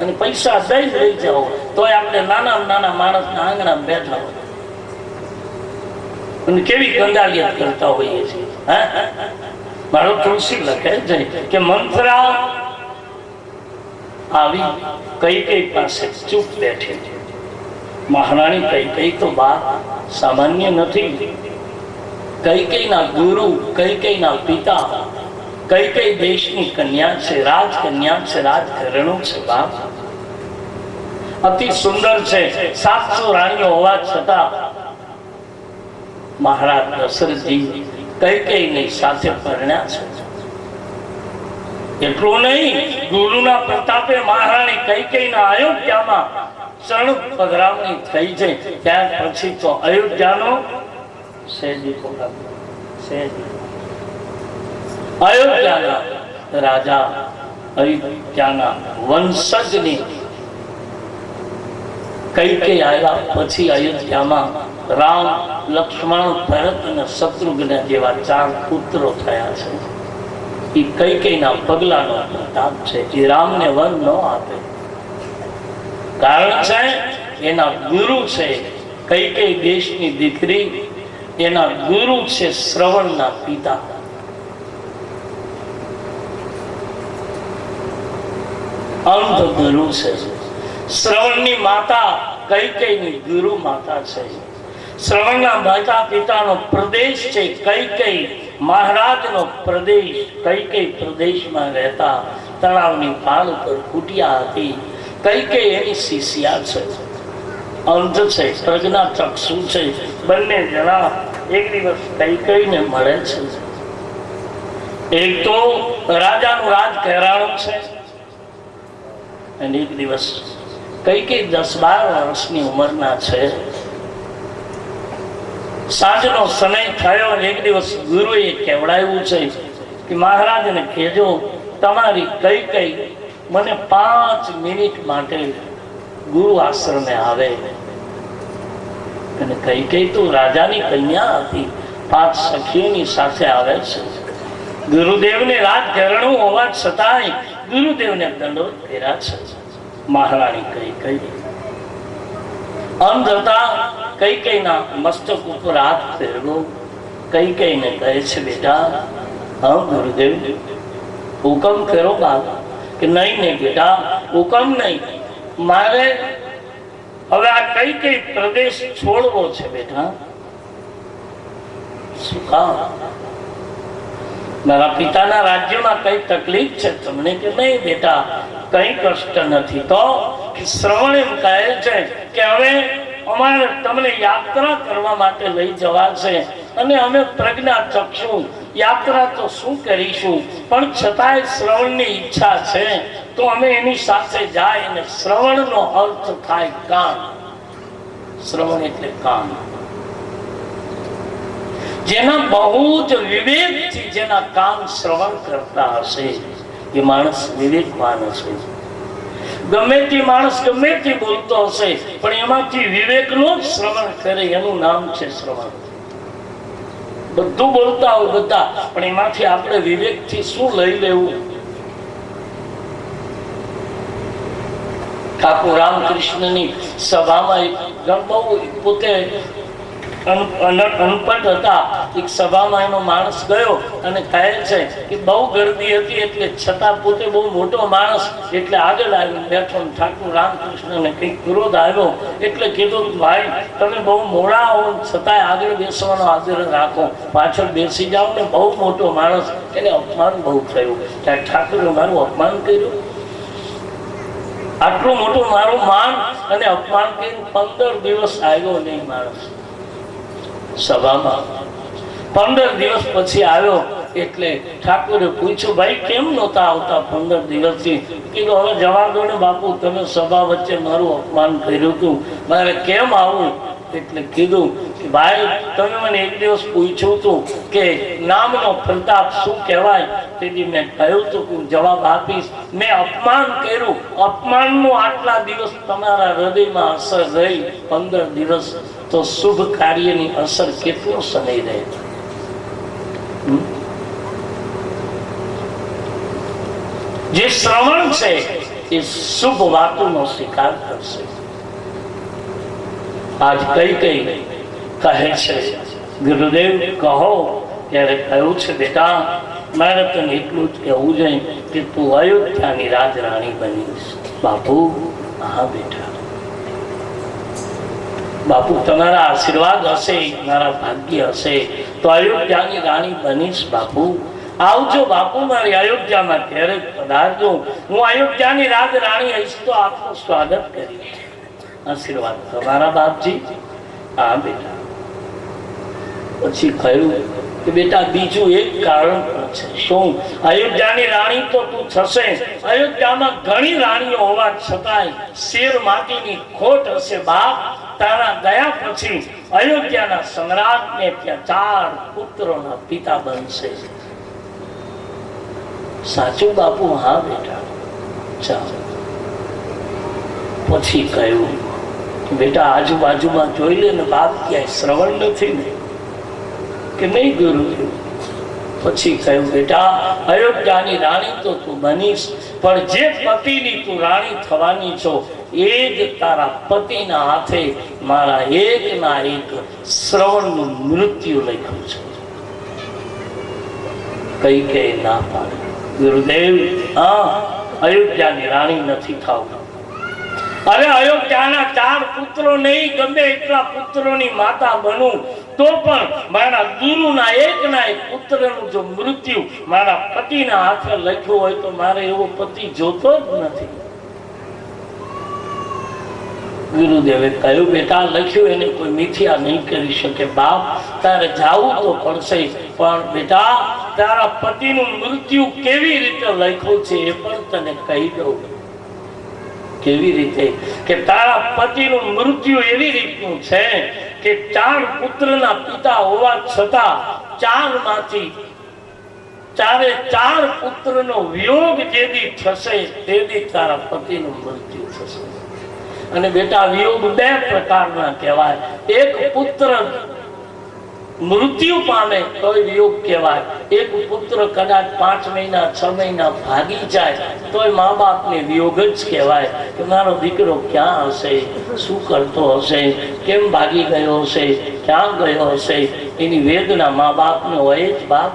અને પૈસા દઈ લઈ જાવ તોય આપણે નાના માણસના આંગણા બેઠા હોય અને કેવી કંગાળિયત કરતા હોઈએ છીએ. મારો તુલસી લખે છે કે મંત્રા આવી કઈ પાસે ચૂપ બેઠે છે. મહારાણી કઈ તો વાત સામાન્ય નથી. કૈકેયીના ગુરુ, કૈકેયીના પિતા, કૈકેયી દેશની કન્યા છે, રાજકન્યા છે, રાજઘરાણું છે. બાપ અતિ સુંદર છે. 700 રાણીઓ હોવા છતાં મહારાજ દશરથજી કૈકેયીની સાથે પરણ્યા છે. એટલું નહીં, ગુરુના પ્રતાપે મહારાણી કૈકેયીના અયોધ્યામાં ચરણ પધરામણી થઈ છે. ત્યાર પછી તો અયોધ્યાનો અયોધ્યાના રાજા, અયોધ્યાના વંશજની કૈકેયી આવ્યા પછી અયોધ્યામાં રામ, લક્ષ્મણ, ભરત અને શત્રુઘ્ન જેવા 4 પુત્રો થયા છે. એ કૈકેયીના પગલાનો પ્રતાપ છે. એ રામને વન ન આપે, કારણ છે એના ગુરુ છે કૈકેયી દેશની દીકરી, એના ગુરુ છે શ્રવણના પિતા. અંધ ગુરુ છે. શ્રવણની માતા કૈકેયીની ગુરુ માતા છે. શ્રવણના માતા પિતાનો પ્રદેશ છે કૈકેયી. મહારાજનો પ્રદેશ કૈકેયી પ્રદેશમાં રહેતા તળાવની પાળ ઉપર કુટિયા હતી. કૈકેયી એની શિષ્યા છે. અંધ છે, પ્રજ્ઞા ચક્ષુ છે. બંને જણા એક દિવસ કૈકેયીને મળે છે. એક તો રાજાનું રાજઘરાણું છે, અને એક દિવસ કૈકેયી 10-12 વર્ષની ઉંમરના છે. સાંજનો સમય થયો અને એક દિવસ ગુરુએ કહેવડાવ્યું છે કે મહારાજને કહેજો તમારી કૈકેયી મને 5 મિનિટ માટે ગુરુ આશ્રમે આવે. અને કૈકેયી તો રાજાની કન્યા હતી, 5 સખીઓની સાથે આવે છે. ગુરુદેવને રાજઘરાણું હોવા છતાંય ગુરુદેવને દંડવત કર્યા છે. મહારાણી કૈકેયી અંધ હતા. કૈકેયીના મસ્તક ઉપર હાથ ફેરવો. કૈકેયીને કહે છે, બેટા, હા ગુરુદેવ, હુકમ કરો બાપ. કે નહીં બેટા, હુકમ નહીં, મારે હવે આ કૈકેયી પ્રદેશ છોડવો છે બેટા. શું કામ? મારા પિતાના રાજ્યમાં કઈ તકલીફ છે તમને? કે નહીં બેટા, કઈ કષ્ટ નથી. તો શ્રવણ એમ કહે છે કે હવે અમારે તમને યાત્રા કરવા માટે લઈ જવા છે, અને અમે પ્રજ્ઞા ચક્ષુ યાત્રા તો શું કરીશું, પણ છતાંય શ્રવણની ઈચ્છા છે તો અમે એની સાથે જાય. અને શ્રવણનો અર્થ થાય કાન. શ્રવણ એટલે કાન. જેના બહુ જ વિવેકથી જેના કાન શ્રવણ કરતા હશે એ માણસ વિવેકવાન હશે. ગમે તે માણસ ગમે તે બોલતો હશે પણ એમાંથી વિવેકનો જ શ્રવણ કરે, એનું નામ છે શ્રવણ. બધું બોલતા હોય બધા, પણ એમાંથી આપણે વિવેકથી શું લઈ લેવું? ઠાકોર રામકૃષ્ણની સભામાં બહુ પોતે અનપટ હતા. એક સભામાં એનો માણસ ગયો અને કહે છે કે બહુ ગરદી હતી, એટલે છતાં પોતે બહુ મોટો માણસ એટલે આગળ આવીને બેઠો. ઠાકુર રામકૃષ્ણને કંઈક ક્રોધ આવ્યો એટલે કીધું, ભાઈ તમે બહુ મોડા હો છતાંય આગળ બેસવાનો આગ્રહ રાખો, પાછળ બેસી જાઓ ને. બહુ મોટો માણસ, એને અપમાન બહુ થયું. ત્યાં ઠાકુરે મારું અપમાન કર્યું, આટલું મોટું મારું માન અને અપમાન કર્યું. 15 દિવસ આવ્યો નહીં માણસ સભામાં. 15 દિવસ પછી આવ્યો એટલે ઠાકોરે પૂછ્યું, ભાઈ કેમ નહોતા આવતા 15 દિવસથી? કીધું, હવે જવા દો ને બાપુ, તમે સભા વચ્ચે મારું અપમાન કર્યું હતું, મારે કેમ આવું? એટલે કીધું કે ભાઈ તમે મને એક દિવસ પૂછ્યું હતું કે નામનો પ્રતાપ શું કહેવાય, તેથી મેં કહ્યું હતું કે જવાબ આપીશ. મેં અપમાન કર્યું, અપમાનનું આટલા દિવસ તમારા હૃદયમાં અસર રહી 15 દિવસ, તો શુભ કાર્યની અસર કેટલો સમય રહે? જે શ્રવણ છે એ શુભ વાતોનો સ્વીકાર કરશે. આજ કઈ કઈ કહે છે, ગુરુદેવ કહો. ત્યારે કહ્યું છે, બેટા મારે તને એટલું જ કહેવું જોઈએ કે તું અયોધ્યાની રાજરાણી બનીશ. બાપુ, હા બેટા, બાપુ તમારા આશીર્વાદ હશે, મારા ભાગ્ય હશે તો અયોધ્યાની રાણી બનીશ. બાપુ આવજો, બાપુ મારી અયોધ્યામાં ક્યારેક પધારજો. હું અયોધ્યાની રાજરાણી હઈશ તો આપનું સ્વાગત કરીશ. આશીર્વાદ તમારા બાપજી. હા બેટા. પછી કહ્યું કે બેટા બીજું એક કારણ પણ છે. શું? અયોધ્યાની રાણી તો તું થશે, અયોધ્યામાં ઘણી રાણીઓ હોવા છતાંય શેર માટીની ખોટ હશે બાપ. તારા ગયા પછી અયોધ્યાના સમ્રાટને ત્યાં 4 પુત્રોના પિતા બનશે. સાચું બાપુ? હા બેટા. ચાલો. પછી કહ્યું બેટા આજુબાજુમાં જોઈ લે ને બાપ, ક્યાંય શ્રવણ નથી ને? કે નહીં ગુરુજી. પછી કહ્યું બેટા અયોધ્યાની રાણી તો તું બનીશ, પણ જે પતિની તું રાણી થવાની છો એ જ તારા પતિના હાથે મારા એકના એક શ્રવણનું મૃત્યુ લખ્યું છે. કઈ કઈ ના પાડે, ગુરુદેવ હા અયોધ્યાની રાણી નથી થવું. અરે અયોધ્યાના 4 પુત્રો નહીં, ગમે એટલા પુત્રોની માતા બનું તો પણ મારા ગુરુના એકના એક પુત્રનું જો મૃત્યુ મારા પતિના હાથે લખ્યું હોય તો મારે એવો પતિ જોતો જ નથી. ગુરુદેવે કહ્યું બેટા લખ્યું એને કોઈ મિથ્યા નહીં કરી શકે. બાપ તારે જાવું તો પડશે, પણ બેટા તારા પતિનું મૃત્યુ કેવી રીતે લખ્યું છે એ પણ તને કહી દઉં. કેવી રીતે? કે તારા પતિનું મૃત્યુ એવી રીતનું છે કે 4 પુત્રના પિતા હોવા છતાં 4 માંથી 4 પુત્રનો વિયોગ જેદી થશે તેદી તારા પતિનું મૃત્યુ થશે. અને બેટા વિયોગ 2 પ્રકારના કહેવાય. એક પુત્ર મૃત્યુ પામે તો વિયોગ કહેવાય. એક પુત્ર કદાચ 5 મહિના 6 મહિના ભાગી જાય તોય મા બાપને વિયોગ જ કહેવાય કે મારો દીકરો ક્યાં હશે, શું કરતો હશે, કેમ ભાગી ગયો હશે, ક્યાં ગયો હશે, એની વેદના મા બાપને હોય જ બાપ.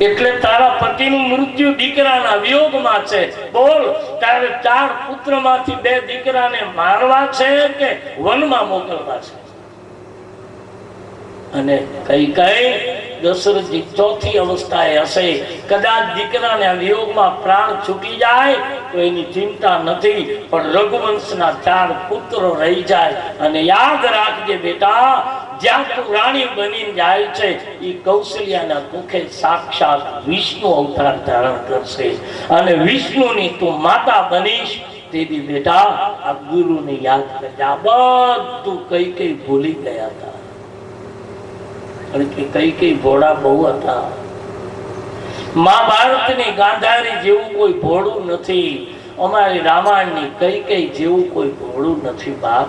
એટલે તારા પતિનું મૃત્યુ દીકરાના વિયોગમાં છે. બોલ તારે 4 પુત્રમાંથી 2 દીકરાને મારવા છે કે વનમાં મોકલવા છે? અને કઈ કઈ દશરથજી 4થી અવસ્થાએ હશે. કદાચ દીકરાના વિયોગમાં પ્રાણ છૂટી જાય તો એની ચિંતા નથી, પણ રઘુવંશના 4 પુત્રો રહી જાય. અને યાદ રાખજે બેટા, જ્યાં તું રાણી બની જાય છે એ કૌશલ્યાના મુખે સાક્ષાત વિષ્ણુ અવતાર ધારણ કરશે અને વિષ્ણુની તું માતા બનીશ. તેથી બેટા આ ગુરુને યાદ કરજે. આ બધું કઈ કઈ ભૂલી ગયા હતા. કઈ કઈ ભોળા બહુ હતા. મહાભારતની ગાંધારી જેવું કોઈ ભોળું નથી. અમારી રામાયણની કઈ કઈ જેવું કોઈ ભોળું નથી બાપ.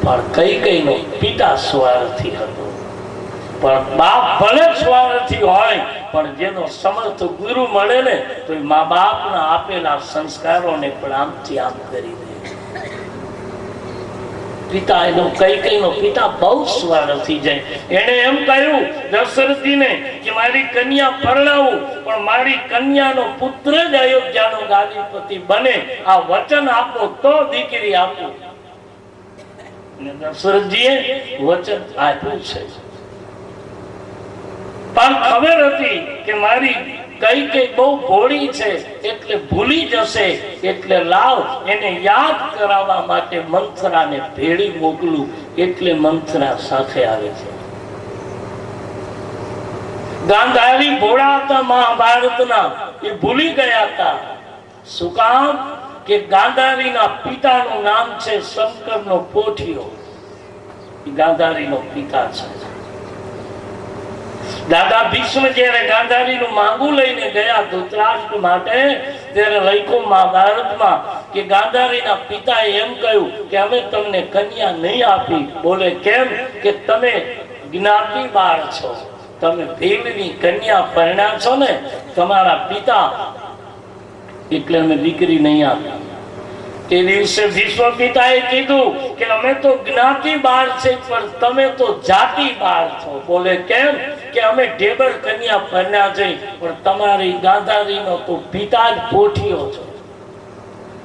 પણ કઈ કઈ નો પિતા સ્વાર્થી હતો, પણ બાપ ભલે સ્વાર્થી હોય પણ જેનો સમર્થ ગુરુ મળે ને તો મા બાપના આપેલા સંસ્કારોને પણ આમથી આમ કરી દે. પિતા એનો કૈકેયીનો પિતા બહુ સ્વાર્થી જાય. એને એમ કહ્યું દશરથજીને કે મારી કન્યા પરણાવું, પણ મારી કન્યાનો પુત્ર જ અયોધ્યાનો ગાદીપતિ બને, આ વચન આપો તો દીકરી આપું. અને દશરથજીએ વચન આપ્યું છે. પણ ખબર હતી કે મારી કૈકેયી બહુ ભોળી છે, એટલે ભૂલી જશે, એટલે લાવ એને યાદ કરાવવા માટે મંથરાને ભેળી મોકલું. એટલે મંથરા સાથે આવે છે. ગાંધારી ભોળા હતા મહાભારતના, એ ભૂલી ગયા હતા. શું કામ? કે ગાંધારીના પિતાનું નામ છે શંકરનો પોઠિયો. ગાંધારીનો પિતા છે. દાદા ભીષ્મ જયારે ગાંધારીનું માંગુ લઈને ગયા ધૃતરાષ્ટ્ર માટે, ત્યારે લખ્યું મહાભારતમાં કે ગાંધારીના પિતાએ એમ કહ્યું કે અમે તમને કન્યા નહીં આપી. બોલે કેમ? કે તમે જ્ઞાતિ બાળ છો, તમે ભીલની કન્યા પરણ્યા છો ને તમારા પિતા, એટલે અમે દીકરી નહીં આપી. તે દિવસે ભીષ્મ પિતાએ કીધું કે અમે તો જ્ઞાતિ બાળ છે, પણ તમે તો જાતિ બાળ છો. બોલે કેમ? કે અમે ઢેબર કન્યા પરણ્યા છે, પણ તમારી ગાંધારીનો તો પિતા જ પોઠિયો છો,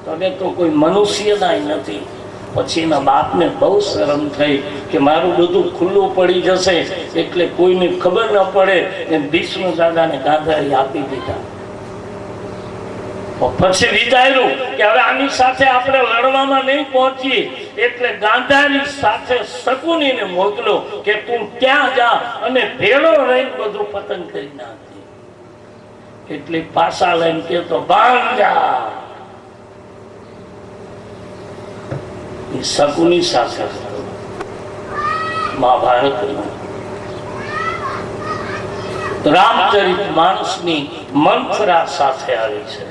તમે તો કોઈ મનુષ્યના નથી. પછી એના બાપને બહુ શરમ થઈ કે મારું બધું ખુલ્લું પડી જશે, એટલે કોઈને ખબર ન પડે. એ ભીષ્મ દાદાને ગાંધારી આપી દીધા. પછી વિચાર્યું કે હવે આની સાથે આપણે લડવામાં નહીં પહોંચીએ, એટલે ગાંધારી સાથે શકુનીને મોકલો કે તું ત્યાં જા અને ભેળો રહીને બધું પતન કરી નાખજે. એટલે પાછા લઈને કેતો ભાંગ જા. એ શકુની સાથે મહાભારત રામચરિત માનસની મંથરા સાથે આવી છે.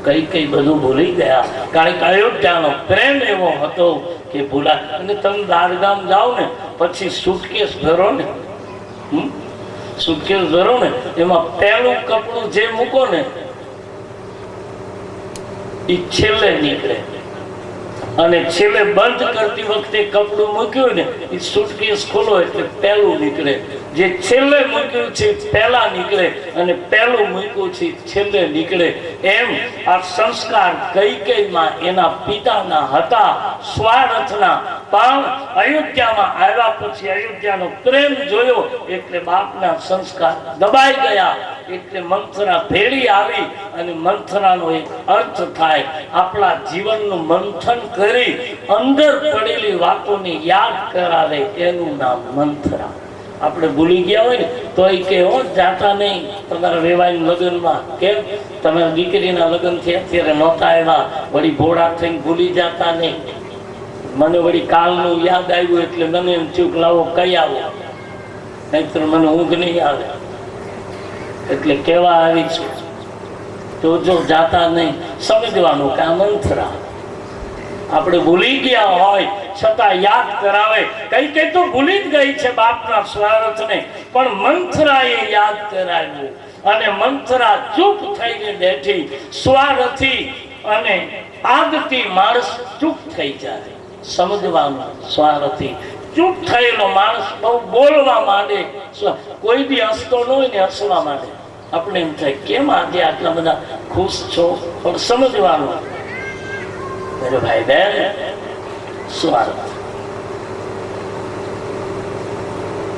કઈ બધું ભૂલી ગયા, કારણ કે અયોધ્યાનો પ્રેમ એવો હતો કે ભૂલા. અને તમે દારગામ જાઓ ને પછી સુટકેસ ભરો ને, સુટકેસ ભરો ને, એમાં પહેલું કપડું જે મૂકો ને એ છેલ્લે નીકળે, અને છેલ્લે બંધ કરતી વખતે કપડું મૂક્યું ને એ સુટકેસ ખોલો એટલે પહેલું નીકળે. જે છેલ્લે મૂક્યું છે પહેલા નીકળે, અને પહેલું મૂક્યું છે છેલ્લે નીકળે. એમ આ સંસ્કાર કૈકેયીમાં એના પિતાના હતા, સ્વાર્થના. પણ અયોધ્યામાં આવ્યા પછી અયોધ્યાનો પ્રેમ જોયો એટલે બાપના સંસ્કાર દબાઈ ગયા. એટલે મંથરા ભેળી આવી. અને મંથરાનો એક અર્થ થાય આપણા જીવનનું મંથન કરી અંદર પડેલી વાતોને યાદ કરાવે, એનું નામ મંથરા. આપણે ભૂલી ગયા હોય ને તો એ કે જાતા નહીં તમારા વેવાઈના લગ્નમાં. કેમ? તમારા દીકરીના લગ્ન થયા ત્યારે નહોતા આવ્યા, વળી ભોળા થઈને ભૂલી જતા નહીં. મને વળી કાલનું યાદ આવ્યું એટલે મને એમ થયું કે લાવો કઈ આવો, નહીતર મને ઊંઘ નહીં આવે. એટલે કેવા આવી છું તો જો જાતા નહીં. સમજવાનું કે આ મંથરા આપણે ભૂલી ગયા હોય છતાં યાદ કરાવે. કઈ તો ભૂલી જ ગઈ છે બાપના સ્વાર્થને, પણ મંથરાએ યાદ કરાવ્યું. અને મંથરા ચૂપ થઈને બેઠી. સ્વાર્થી અને આગતી માણસ ચૂપ થઈ જાય. સમજવાનું, સ્વાર્થી ચૂપ થયેલો માણસ બહુ બોલવા માંડે. કોઈ બી હસતો ન હોય ને હસવા માંડે. આપણે એમ થાય કેમ આજે આટલા બધા ખુશ છો? પણ સમજવાનું મેરે ભાઈ બહેન, સ્વાર્થ.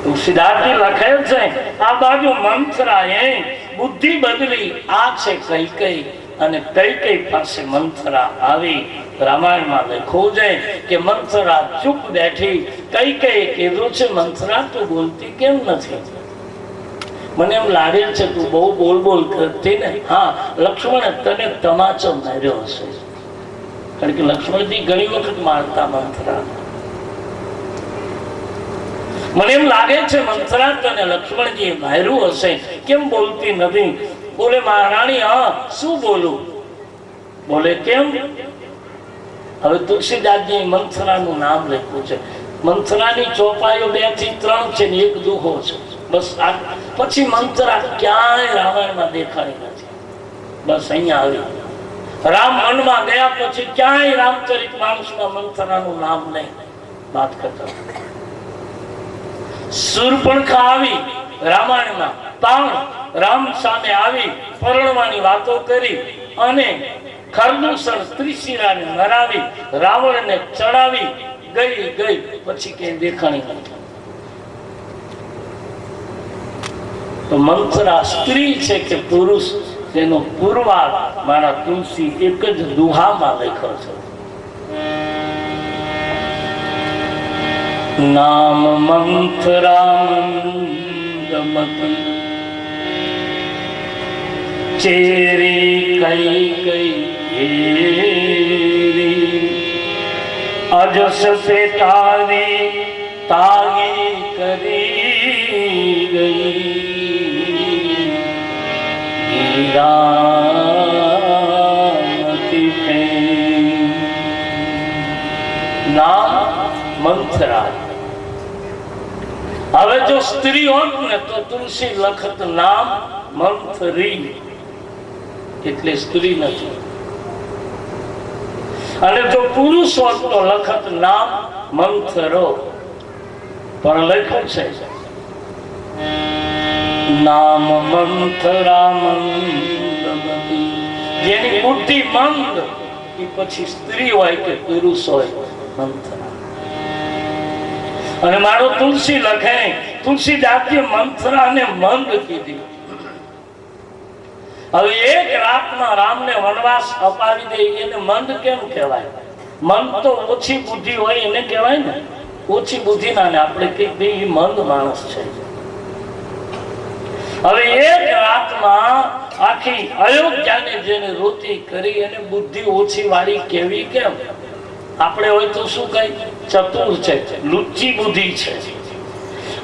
તુલસીદાસજી લખે છે આ બાજુ મંથરાએ બુદ્ધિ બદલી. આ છે કૈકેયી, અને કૈકેયી પાસે મંથરા આવી. રામાયણમાં લખવું છે કે મંથરા ચૂપ બેઠી. કૈકેયીએ કીધું છે મંથરા તું બોલતી કેમ નથી? મને એમ લાગે છે તું બહુ બોલ કરતી ને. હા, લક્ષ્મણે તને તમાચો માર્યો હશે, કારણ કે લક્ષ્મણજી ઘણી વખત મારતા મંથરા. મને એમ લાગે છે મંથરા તને લક્ષ્મણજી માર્યું હશે, કેમ બોલતી નથી? બોલે મહારાણી હા શું બોલું? બોલે કેમ? હવે તુલસીદાસજી મંથરાનું નામ લખ્યું છે. મંથરાની ચોપાઈઓ 2 થી 3 છે ને એક દુહો છે, બસ. આ પછી મંથરા ક્યાંય રામાયણમાં દેખાડી નથી. બસ અહીંયા આવી. રામ વનમાં ગયા પછી પછી ક્યાંય રામચરિત માનસમાં મંથરાનું નામ નહીં વાત કરતા. શૂર્પણખા આવી રામાયણમાં, પણ રામ સામે આવી પરણવાની વાતો કરી અને ખરદૂષણ ત્રિશિરાને મરાવી રાવણને ચડાવી ગઈ પછી ક્યાંય દેખાણી નથી. તો મંથરા સ્ત્રી છે કે પુરુષ, તેનો પુરવાર મારા તુલસી એક જ દુહામાં લખ્યો છે. નામ મંથરામંદમતી ચેરી કઈ કઈ અજસ સે તાગી કરી ગઈ નામ મંથરા. હવે જો સ્ત્રી હોત ને તો તુલસી લખત નામ મંથરી, એટલે સ્ત્રી નથી. અને જો પુરુષ હોત તો લખત નામ મંથરો, પણ લખ્યું છે નામ મંથરા મંદમતી. જેની બુદ્ધિ મંદ એ પછી સ્ત્રી હોય કે પુરુષ હોય મંથરા. અને મારો તુલસી લખે, તુલસી જાતીય મંથરા ને મંદ કીધી. હવે એક રાતમાં રામને વનવાસ અપાવી દે એને મંદ કેમ કહેવાય? મંદ તો ઓછી બુદ્ધિ હોય એને કહેવાય ને. ઓછી બુદ્ધિ ના ને આપણે કઈ મંદ માણસ છે. હવે એક રાતમાં આખી અયોધ્યાને જેને રોતી કરી એને બુદ્ધિ ઓછી વાળી કેવી કેમ? આપણે હોય તો શું કઈ ચતુર છે, લુચ્ચી બુદ્ધિ છે.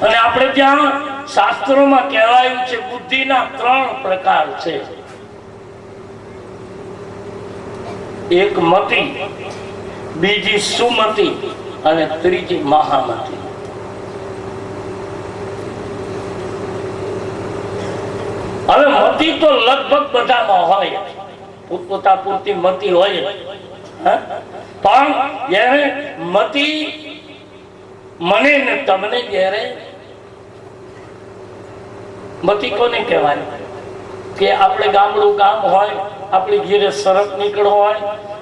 અને આપણે ત્યાં શાસ્ત્રોમાં કહેવાયું છે બુદ્ધિના 3 પ્રકાર છે. એક મતિ, બીજી સુમતિ અને ત્રીજી મહામતિ. હવે મતિ તો લગભગ બધામાં હોય, પોતપોતા પૂરતી મતિ હોય, પણ જ્યારે મતિ મને ને તમને જ્યારે મતિ કોને કહેવાય? કે આપણે ગામડું ગામ હોય, આપણી ઘેરે સરપ નીકળો હોય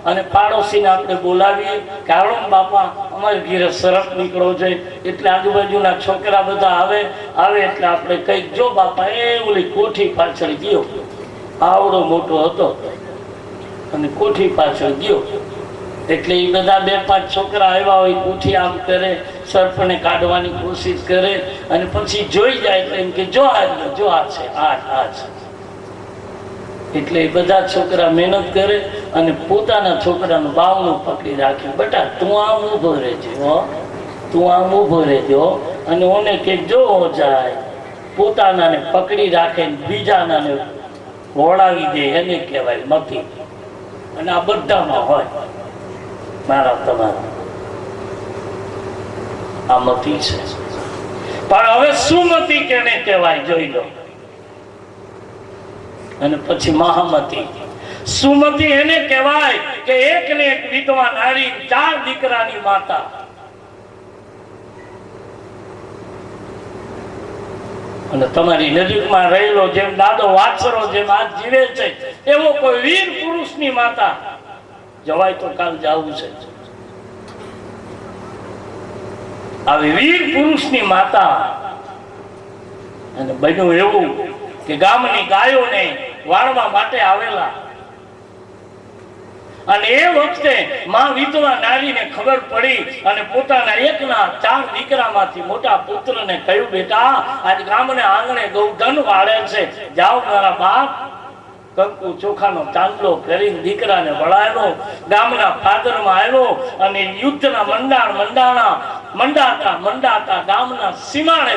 અને પાડોશીને આપણે બોલાવીએ કે હાલો બાપા અમારી ઘેરે સરપ નીકળો છે, એટલે આજુબાજુના છોકરા બધા આવે એટલે આપણે કઈ જો બાપા એ ઓલી કોઠી પાછળ ગયો, આવડો મોટો હતો અને કોઠી પાછળ ગયો. એટલે એ બધા 2-5 છોકરા આવ્યા હોય, કોઠી આમ કરે, સર્પને કાઢવાની કોશિશ કરે અને પછી જોઈ જાય એટલે એમ કે જો આ છે, આ છે. એટલે એ બધા છોકરા મહેનત કરે અને પોતાના છોકરાનું બાવણું પકડી રાખ્યું, બેટા તું આમ ઊભો રહેજો, તું આમ ઊભો રહેજો. અને ઓને કે જો જાય, પોતાનાને પકડી રાખે બીજાનાને વળાવી દે, એને કહેવાય મતિ. અને આ બધામાં હોય મારા તમારા, આ મતિ છે. પણ હવે સુમતિ કેને કહેવાય જોઈ લો. અને પછી મહામતિ. સુમતિ એને કહેવાય કે એક ને એક વિધવા નારી, 4 દીકરાની માતા. અને તમારી નજીકમાં રહેલો જેમ દાદો વાછરો જેમ આજ જીવે છે એવો કોઈ વીર પુરુષની માતા. જવાય તો કાલ જવું છે. આવી વીર પુરુષની માતા. અને બન્યું એવું કે ગામની ગાયોને વાળવા માટે આવેલા. અને એ વખતે માં વિધવા નારીને ખબર પડી અને પોતાના એકના 4 દીકરામાંથી મોટા પુત્રને કહ્યું, બેટા આજ ગામને આંગણે ગૌધન વાળે છે, જાઓ મારા બાપ. કંકુ ચોખાનો ચાંદલો કરીને દીકરાને વળાવ્યો, ગામના ફાદરમાં આવ્યો અને યુદ્ધના મંડાતા ગામના સીમાડે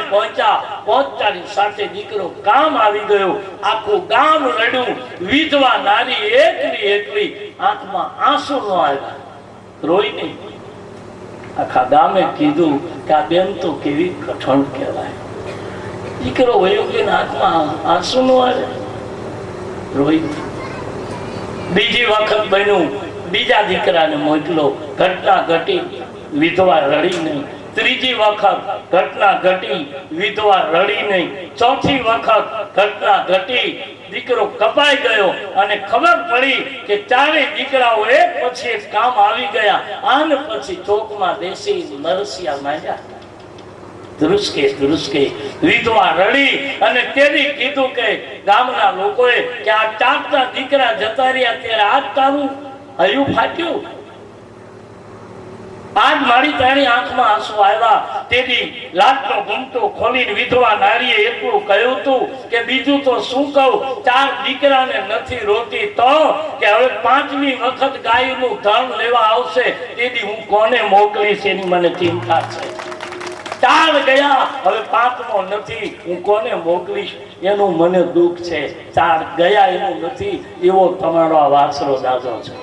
પહોંચતાની સાથે દીકરો ગામ આવી ગયો. આખું ગામ રડ્યું. વિધવા નારી એકલી આંખમાં આંસુ ન આવ્યા, રોઈ નહીં. આખા ગામે કીધું કે આ બેન તો કેવી કઠણ કહેવાય, દીકરો વયો ગયો આંખમાં આંસુ ન આવે, રોઈ. બીજી વખત બન્યું, બીજા દીકરાને મોકલો, ઘટના ઘટી, વિધવા રડી નહીં. ત્રીજી વખત ઘટના ઘટી, વિધવા રડી નહીં. ચોથી વખત ઘટના ઘટી, દીકરો કપાઈ ગયો અને ખબર પડી કે ચારે દીકરાઓ એક પછી એક કામ આવી ગયા. આને પછી ચોકમાં દેશી નરસિયા માંડ્યા. ધ્રુસકે વિધવા રડી અને તેની કીધું કે ગામના લોકોએ કે આ ચારતા દીકરા જતા રહ્યા ત્યારે આજ તારું હૈયું ફાટ્યું. આજ મારી તારી આંખમાં આંસુ આવ્યા. તેથી લાટનો ઘૂમટો ખોલીને વિધવા નારીએ એટલું કહ્યું હતું કે બીજું તો શું કહું, ચાર દીકરાને નથી રોતી તો કે હવે પાંચમી વખત ગાયનું ધન લેવા આવશે તેથી હું કોને મોકલીશ એની મને ચિંતા છે. ચાર ગયા, હવે પાંચમો નથી, હું કોને મોકલીશ એનું મને દુઃખ છે. ચાર ગયા એનું નથી, એવો તમારો આ વાસરો દાદો છે.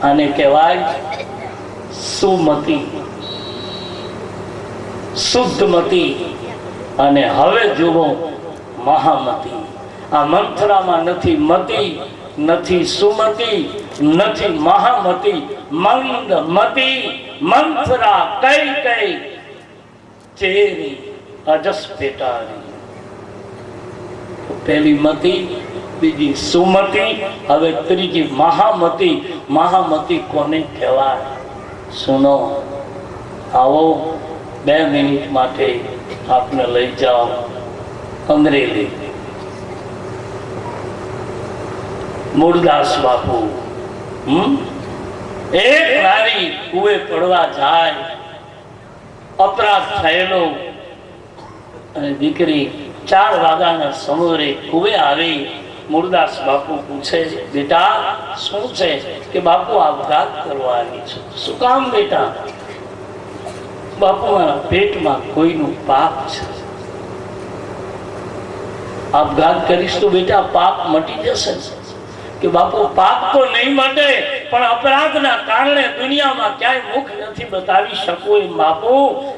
આને કહેવાય સુમતી, શુદ્ધમતી. અને હવે જુઓ મહામતી. આ મંથરામાં નથી મતી, નથી સુમતી, નથી મહામતી, મંદમતી. મંથરા કઈ કઈ ચેરી અજસ પેટારી. પહેલી મતી, બીજી સુમતી, હવે ત્રીજી મહામતી. મહામતી કોને કહેવાય? સુનો, આવો 2 મિનિટ માટે આપને લઈ જાઓ અમરેલી. મૂળદાસ બાપુ એક નારી કુએ પડવા જાય, અપરાધ થયેલો, અને દીકરી 4 વાગ્યાના સમયે કુએ આવી. મૂળદાસ બાપુ પૂછે, બેટા શું છે? કે બાપુ આપઘાત કરવા આવી છું. શું કામ બેટા? બાપુ મારા પેટમાં કોઈનું પાપ છે, આપઘાત કરીશ તો બેટા પાપ મટી જશે. કે બાપુ પાપ તો નહીં મટે, પણ અપરાધના કારણે દુનિયામાં ક્યાંય મુખ નથી બતાવી શકું. એમ બાપુ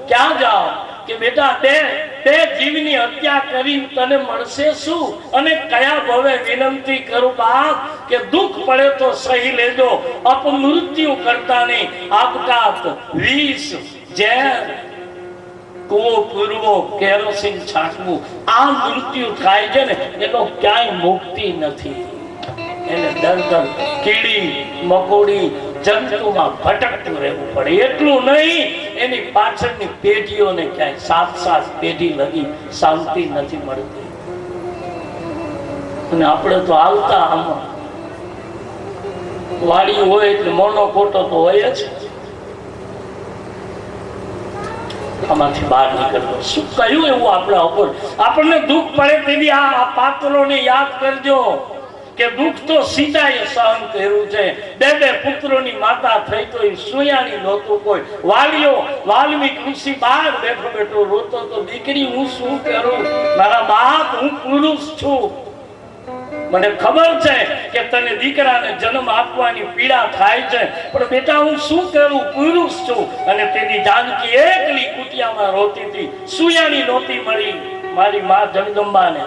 ક્યાં જાઓ? કે બેટા તે જીવની હત્યા કરી તને મળશે શું? અને કયા ભવે વિનંતી કરું બાપ કે દુઃખ પડે તો સહી લેજો, અપમૃત્યુ કરતા નહીં. આપઘાત, વિષ, ઝેર, કૂવો પૂરવો, કેરોસીન છાંટવું, આ મૃત્યુ થાય છે ને એનો ક્યાંય મુક્તિ નથી. એને દર કીડી મકોડી જંતુમાં ભટકતું રહેવું પડે. એટલું નહીં, એની પાછળની પેઢીઓને ક્યાંય 7 પેઢી લગી શાંતિ નથી મળતી. અને આપણે તો આવતા આમાં વાડી હોય એટલે મોનો કોટો તો હોય જ. આમાંથી બહાર નીકળતો શું કહ્યું એવું આપણા ઉપર? આપણને દુઃખ પડે તેથી આ પાત્રોને યાદ કરજો કે દુઃખ તો સીતાએ સહન કર્યું છે. 2 પુત્રોની માતા થઈ તો એ સુયાણી નહોતું કોઈ. વાલ્મીક ઋષિ બહાર બેઠો રોતો તો, દીકરી હું શું કરું? મારા બાપ, હું પુરુષ છું, મને ખબર છે કે તને દીકરાને જન્મ આપવાની પીડા થાય છે, પણ બેટા હું શું કરું? પુરુષ છું. અને તેની જાનકી એકલી કુટિયામાં રોતી હતી. સુયાણી નહોતી મળી મારી મા જગદંબાને.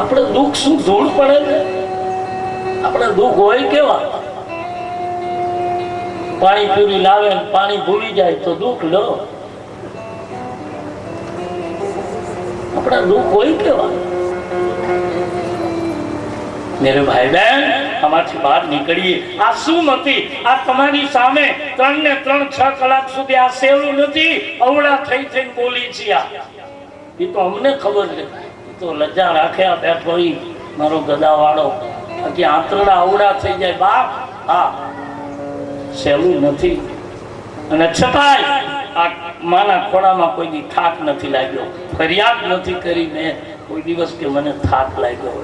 આપણે દુઃખ શું ધૂળ પડે છે? આપણે દુઃખ હોય કેવા? પાણી પૂરી લાવે, પાણી ભૂલી જાય તો દુઃખ લો. આપણા દુઃખ હોય કેવા? મેરે ભાઈ બહેન, આમાંથી બહાર નીકળીએ. આ સુમતી, આ તમારી સામે 3 ને 3 6 કલાક સુધી આ સેવું નથી, અવળા થઈ થઈને બોલી છીએ. એ તો અમને ખબર છે. તો લજ્જા રાખ્યા બેઠો મારો ગદાવાળો, બાકી આંતરડા અવળા થઈ જાય બાપ. હા, સહેલું નથી. અને છતાંય આ માના ખોળામાં કોઈ દી થાક નથી લાગ્યો. ફરિયાદ નથી કરી મેં કોઈ દિવસ કે મને થાક લાગ્યો.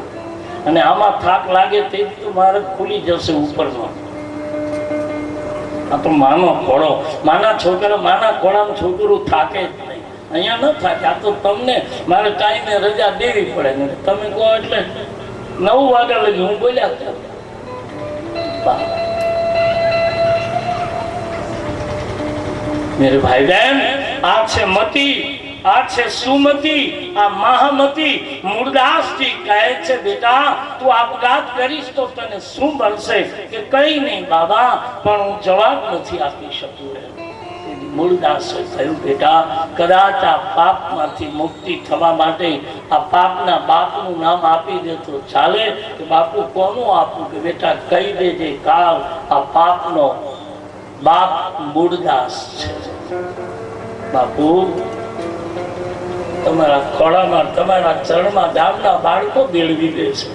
અને આમાં થાક લાગે તે તો મારે ખુલી જશે ઉપરનો. આ તો માનો ખોળો, માના છોકરા, માના ખોળામાં છોકરું થાકે જ નહીં. અહીંયા ન થાકે. આ તો તમને મારે ટાઈમે રજા દેવી પડે ને તમે કહો એટલે 9 વાગ્યા લગી હું બોલ્યા. मेरे भाई बहन, આ છે મતી, આ છે સુમતી, આ મહામતી. મૂળદાસજી કહે છે બેટા તું આપઘાત કરીશ તો તને શું મળશે? કે કઈ નહીં બાબા, પણ હું જવાબ નથી આપી શકું. મૂળદાસે કહ્યું બેટા કદાચ આ પાપમાંથી મુક્તિ થવા માટે આ પાપના બાપનું નામ આપી દે તો ચાલે. કે બાપુ કોનું આપું? કે બેટા કહી દેજે કાલ આ પાપનો બાપ મૂળદાસ છે. બાપુ તમારા ખોળામાં તમારા ચરણમાં ગામના બાળકો બેળવી દે છે.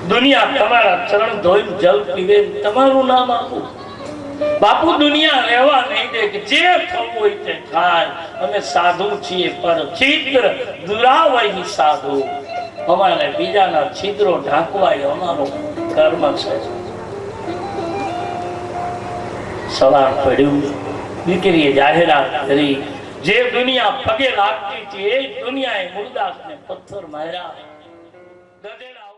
દુનિયા તમારા ચરણ ધોઈ જલ પીવે, તમારું નામ આપું. બાપુ દુનિયા રહેવા નહીં દે કે જે થવું હોય તે થાય. અમે સાધુ છીએ પર છિદ્ર દુરાવહી સાધુ. અમારે બીજાના છિદ્રો ઢાંકવાય અમારો કર્મ છે. સવાર પડ્યું, દીકરીએ જાહેરાત કરી. જે દુનિયા પગે લાગતી હતી એ દુનિયાએ મૂળદાસને પથ્થર માર્યા. ગધેડા